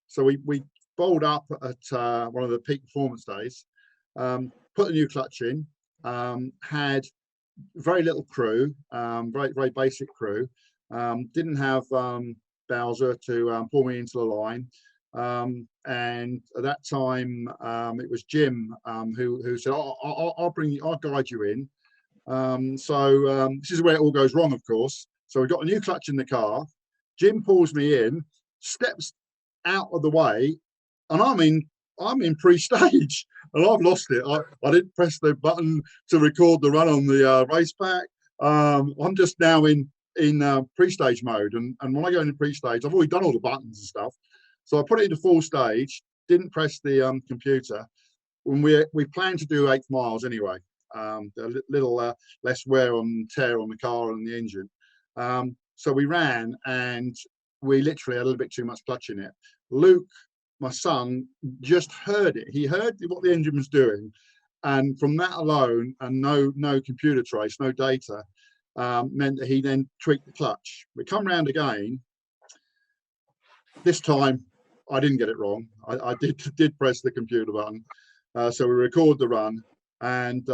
So we bowled up at one of the peak performance days, put the new clutch in, had very little crew, very basic crew, didn't have Bowser to pull me into the line. And at that time, it was Jim who said, I'll guide you in. This is where it all goes wrong, of course. So we've got a new clutch in the car. Jim pulls me in, steps out of the way, and I'm in pre-stage, and I've lost it. I didn't press the button to record the run on the race pack. I'm just now in pre-stage mode, and when I go into pre-stage, I've already done all the buttons and stuff. So I put it into full stage, didn't press the computer. When we planned to do 8 miles anyway, a little less wear and tear on the car and the engine. So we ran, and we literally had a little bit too much clutch in it. Luke, my son, just heard it. He heard what the engine was doing, and from that alone, and no computer trace, no data, meant that he then tweaked the clutch. We come round again. This time, I didn't get it wrong. I did press the computer button. So we record the run, and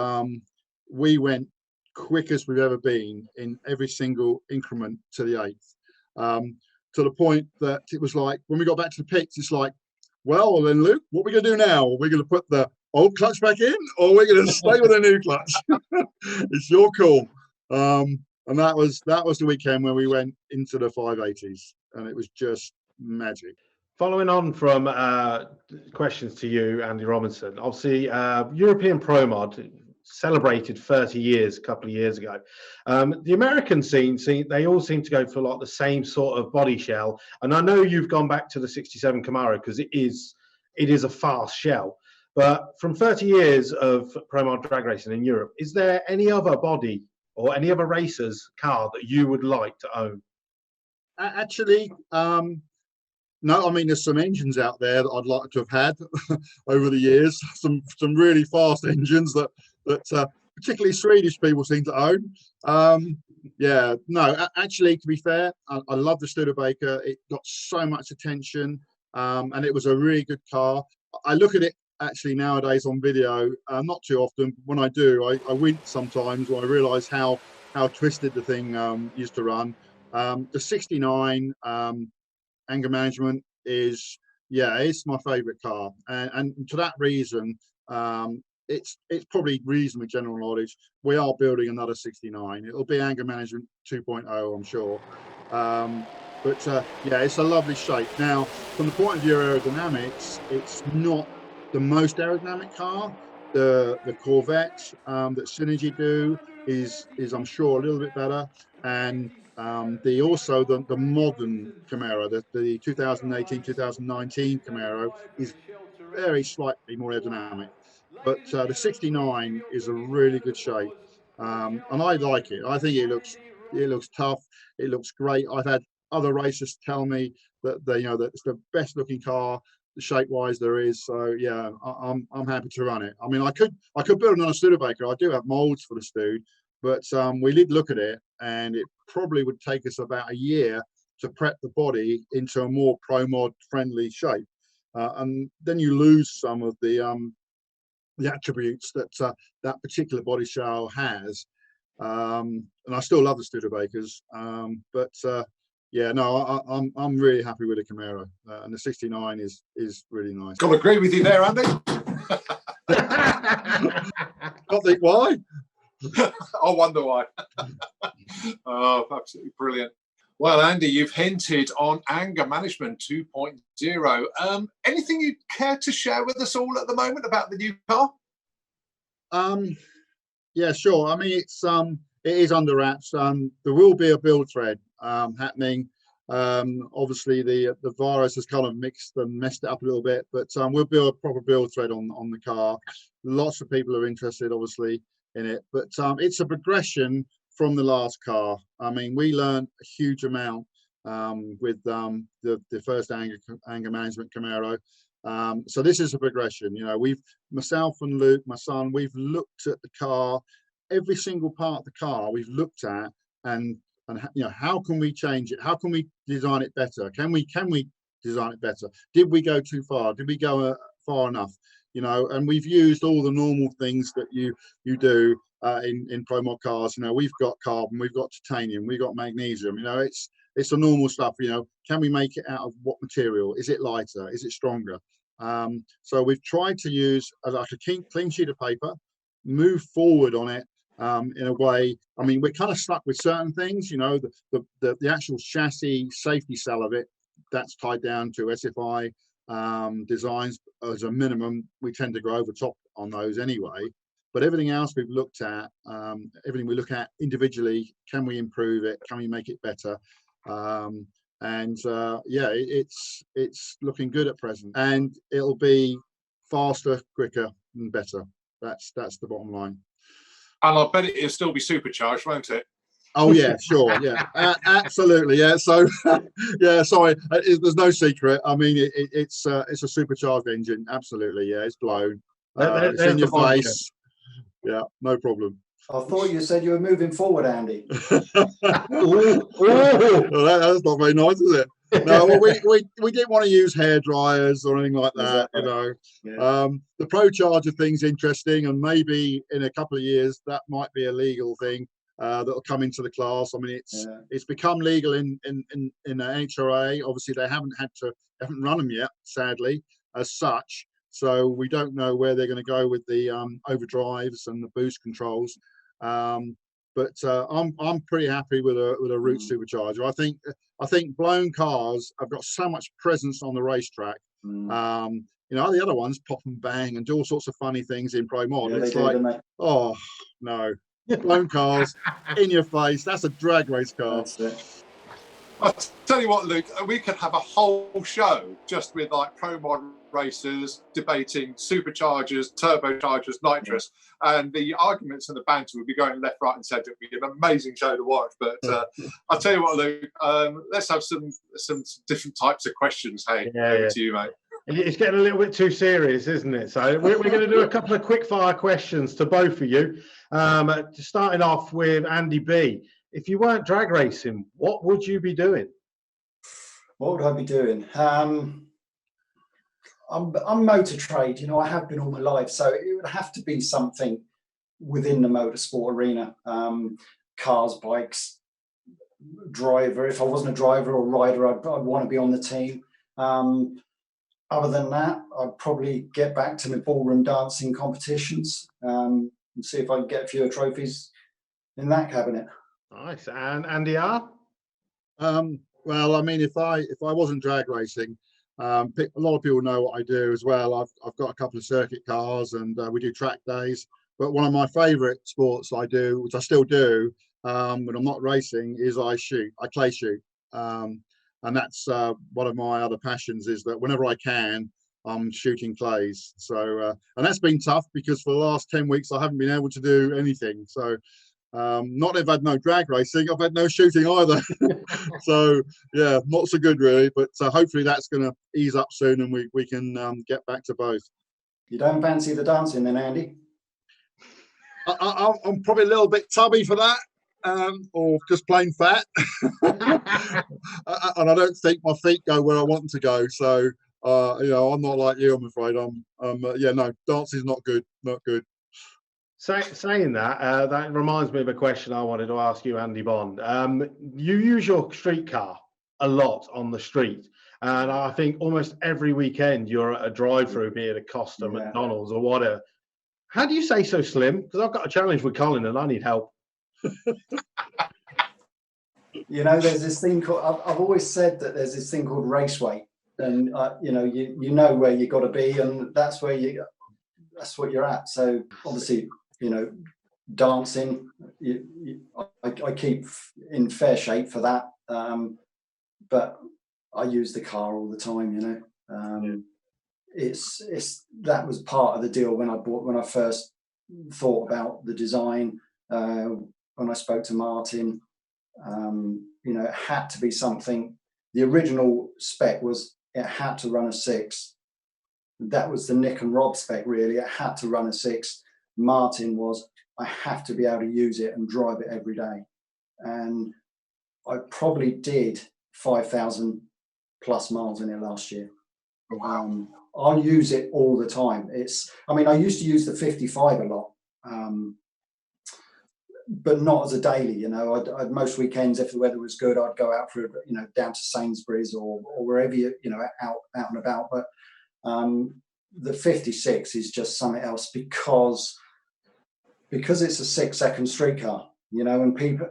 we went quick as we've ever been in every single increment to the 8th. To the point that it was like, when we got back to the pits, it's like, well then, Luke, what are we going to do now? Are we going to put the old clutch back in, or are we going to stay with the new clutch? It's your call. And that was the weekend where we went into the 580s, and it was just magic. Following on from questions to you, Andy Robinson, obviously European Pro Mod celebrated 30 years a couple of years ago. The American scene, they all seem to go for like the same sort of body shell. And I know you've gone back to the 67 Camaro because it is a fast shell. But from 30 years of Pro Mod drag racing in Europe, is there any other body or any other racer's car that you would like to own? Actually, no, I mean, there's some engines out there that I'd like to have had over the years. Some really fast engines that particularly Swedish people seem to own. Yeah, no, actually, to be fair, I love the Studebaker. It got so much attention, and it was a really good car. I look at it actually nowadays on video, not too often. When I do, I wince sometimes when I realise how twisted the thing used to run. The 69 anger management is, yeah, it's my favourite car, and to that reason, it's probably reasonably general knowledge. We are building another 69. It'll be anger management 2.0, I'm sure. But yeah, it's a lovely shape. Now, from the point of view of aerodynamics, it's not the most aerodynamic car. The Corvette that Synergy do is I'm sure a little bit better, and the modern Camaro, the 2018-2019 Camaro is very slightly more aerodynamic, but the 69 is a really good shape, and I like it. I think it looks tough. It looks great. I've had other racers tell me that that it's the best looking car shape wise there is. So yeah, I'm happy to run it. I mean, I could build another Studebaker. I do have molds for the Stud, but we did look at it, and it probably would take us about a year to prep the body into a more Pro Mod friendly shape, and then you lose some of the attributes that that particular body shell has. And I still love the Studebakers, but yeah, no, I'm really happy with the Camaro, and the 69 is really nice. Got to agree with you there, Andy. Not think why. I wonder why. Oh, absolutely brilliant. Well, Andy, you've hinted on anger management 2.0. Anything you'd care to share with us all at the moment about the new car? Yeah, sure. I mean, it is under wraps. There will be a build thread happening. Obviously, the virus has kind of mixed and messed it up a little bit, but we'll build a proper build thread on the car. Lots of people are interested, obviously, in it, but it's a progression from the last car. I mean, we learned a huge amount with the first anger management Camaro. So this is a progression. You know, myself and Luke, my son, we've looked at the car, every single part of the car we've looked at and and how can we change it? How can we design it better? Can we design it better? Did we go too far? Did we go far enough? And we've used all the normal things that you do in Pro Mod cars. We've got carbon, we've got titanium, we've got magnesium. It's the normal stuff. Can we make it out of what material? Is it lighter? Is it stronger? So we've tried to use like a clean sheet of paper, move forward on it in a way. I mean, we're kind of stuck with certain things. The actual chassis safety cell of it, that's tied down to SFI designs as a minimum. We tend to go over top on those anyway, but everything else we've looked at, everything we look at individually, can we improve it? Can we make it better? It's looking good at present, and it'll be faster, quicker, and better. That's the bottom line. And I bet it'll still be supercharged, won't it? Oh yeah, sure, yeah, absolutely, yeah. So, yeah, sorry, there's no secret. I mean, it's a supercharged engine, absolutely, yeah. It's blown, it's in your face, yeah, no problem. I thought you said you were moving forward, Andy. Well, that's not very nice, is it? No, well, we didn't want to use hair dryers or anything like that. Yeah. The Pro Charger thing's interesting, and maybe in a couple of years that might be a legal thing that'll come into the class. I mean, it's become legal in HRA. Obviously, they haven't run them yet, sadly, as such. So we don't know where they're going to go with the overdrives and the boost controls. But I'm pretty happy with a root supercharger. I think blown cars have got so much presence on the racetrack. The other ones pop and bang and do all sorts of funny things in Pro Mod. It's like, oh no, blown cars in your face. That's a drag race car. That's it. I'll tell you what, Luke, we could have a whole show just with like Pro Mod racers debating superchargers, turbochargers, nitrous, and the arguments and the banter would be going left, right, and centre. It would be an amazing show to watch. But I'll tell you what, Luke, let's have some different types of questions. Hey, over to you, mate. It's getting a little bit too serious, isn't it? So we're going to do a couple of quick fire questions to both of you. Starting off with Andy B. If you weren't drag racing, what would you be doing? What would I be doing? I'm motor trade, I have been all my life, so it would have to be something within the motorsport arena. Cars, bikes, driver. If I wasn't a driver or rider, I'd want to be on the team. Other than that, I'd probably get back to my ballroom dancing competitions and see if I can get a few trophies in that cabinet. Nice. And Andy R? Well, I mean, if I wasn't drag racing, a lot of people know what I do as well. I've got a couple of circuit cars, and we do track days. But one of my favourite sports I do, which I still do when I'm not racing, is I clay shoot. And that's one of my other passions, is that whenever I can, I'm shooting clays. So, and that's been tough because for the last 10 weeks, I haven't been able to do anything. So, not that I've had no drag racing, I've had no shooting either. So yeah, not so good really, but hopefully that's going to ease up soon and we can get back to both. You don't fancy the dancing then, Andy? I'm probably a little bit tubby for that, or just plain fat. And I don't think my feet go where I want them to go. So I'm not like you, I'm afraid. No, dancing's not good, not good. Saying that, that reminds me of a question I wanted to ask you, Andy Bond. You use your street car a lot on the street, and I think almost every weekend you're at a drive-through, be it a Costa, McDonald's, or whatever. How do you stay so slim? Because I've got a challenge with Colin and I need help. There's this thing called, I've always said that there's this thing called Raceway, and you know where you got to be, and that's what you're at. So obviously, dancing, I keep in fair shape for that, but I use the car all the time. That was part of the deal when I first thought about the design. When I spoke to Martin, it had to be something. The original spec was it had to run a 6. That was the Nick and Rob spec, really. It had to run a 6. Martin was, I have to be able to use it and drive it every day. And I probably did 5,000 plus miles in it last year. I use it all the time. I used to use the 55 a lot, but not as a daily. I'd most weekends, if the weather was good, I'd go out for down to Sainsbury's or wherever out and about. But the 56 is just something else because it's a 6-second street car. And people,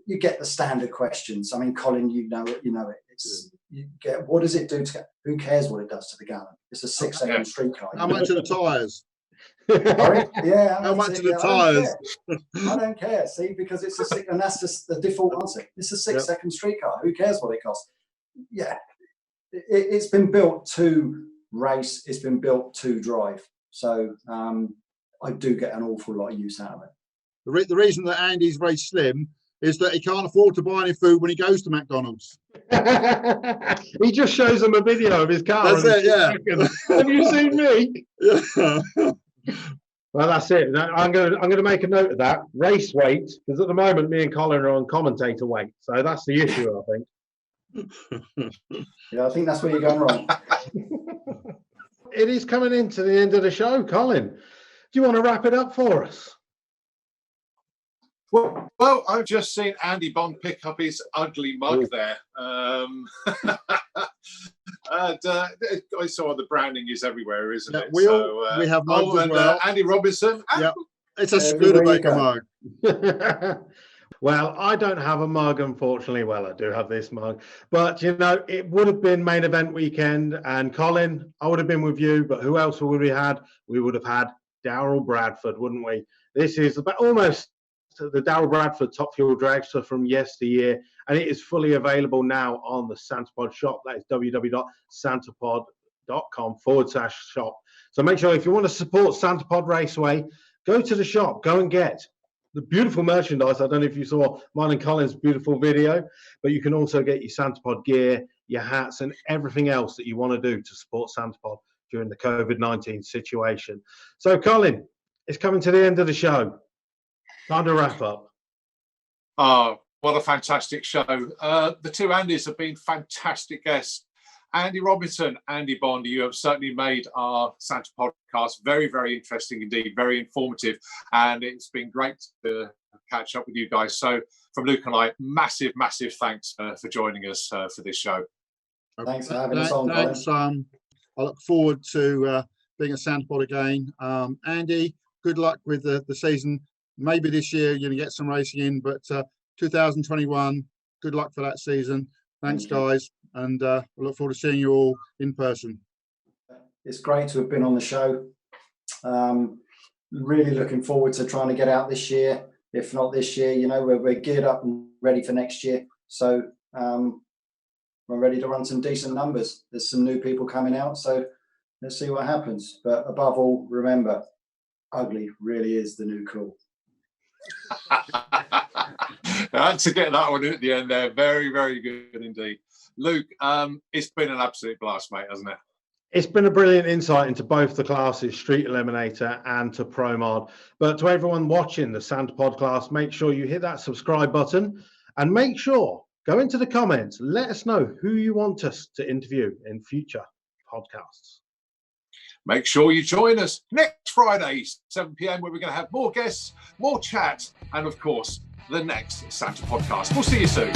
you get the standard questions. I mean, Colin, you know it. You get, what does it do to? Who cares what it does to the gallon? It's a 6-second street car. How much are the tyres? Yeah. How much are the tyres? I don't care. See, because it's and that's just the default answer. It's a 6-second street car. Who cares what it costs? Yeah, it's been built to race. It's been built to drive. So I do get an awful lot of use out of it. The reason that Andy's very slim is that he can't afford to buy any food when he goes to McDonald's. He just shows them a video of his car. That's it, yeah. Have you seen me? Yeah. Well, that's it. I'm going to make a note of that. Race weight, because at the moment me and Colin are on commentator weight, so that's the issue, I think. Yeah, I think that's where you're going wrong. It is coming into the end of the show, Colin. Do you want to wrap it up for us? Well, I've just seen Andy Bond pick up his ugly mug there. And I saw the branding is everywhere, isn't it? We have mugs as well. Andy Robinson. Yeah, it's a Studebaker mug. Well, I don't have a mug, unfortunately. Well, I do have this mug. But, it would have been main event weekend. And Colin, I would have been with you. But who else would we had? We would have had Daryl Bradford, wouldn't we? This is about almost the Daryl Bradford Top Fuel dragster from yesteryear, and it is fully available now on the SantaPod shop. That is www.santapod.com/shop. So make sure if you want to support SantaPod Raceway, go to the shop, go and get the beautiful merchandise. I don't know if you saw mine and Colin's beautiful video, but you can also get your SantaPod gear, your hats, and everything else that you want to do to support SantaPod during the COVID-19 situation. So Colin, it's coming to the end of the show. Time to wrap up. Oh, what a fantastic show. The two Andys have been fantastic guests. Andy Robinson, Andy Bond, you have certainly made our Santa podcast very, very interesting indeed, very informative. And it's been great to catch up with you guys. So from Luke and I, massive, massive thanks for joining us for this show. Thanks for having us on. Thanks. I look forward to being a SantaPod again. Andy, good luck with the season. Maybe this year you're going to get some racing in, but 2021, good luck for that season. Thanks, guys, and I look forward to seeing you all in person. It's great to have been on the show. Really looking forward to trying to get out this year. If not this year, we're geared up and ready for next year. So we're ready to run some decent numbers. There's some new people coming out, so let's see what happens. But above all, remember, ugly really is the new cool. I had to get that one in at the end there. Very, very good indeed. Luke, it's been an absolute blast, mate, hasn't it? It's been a brilliant insight into both the classes, Street Eliminator and to Pro Mod. But to everyone watching the SantaPod class, make sure you hit that subscribe button and make sure, go into the comments, let us know who you want us to interview in future podcasts. Make sure you join us next Friday, 7 p.m, where we're going to have more guests, more chat, and of course, the next Santa podcast. We'll see you soon.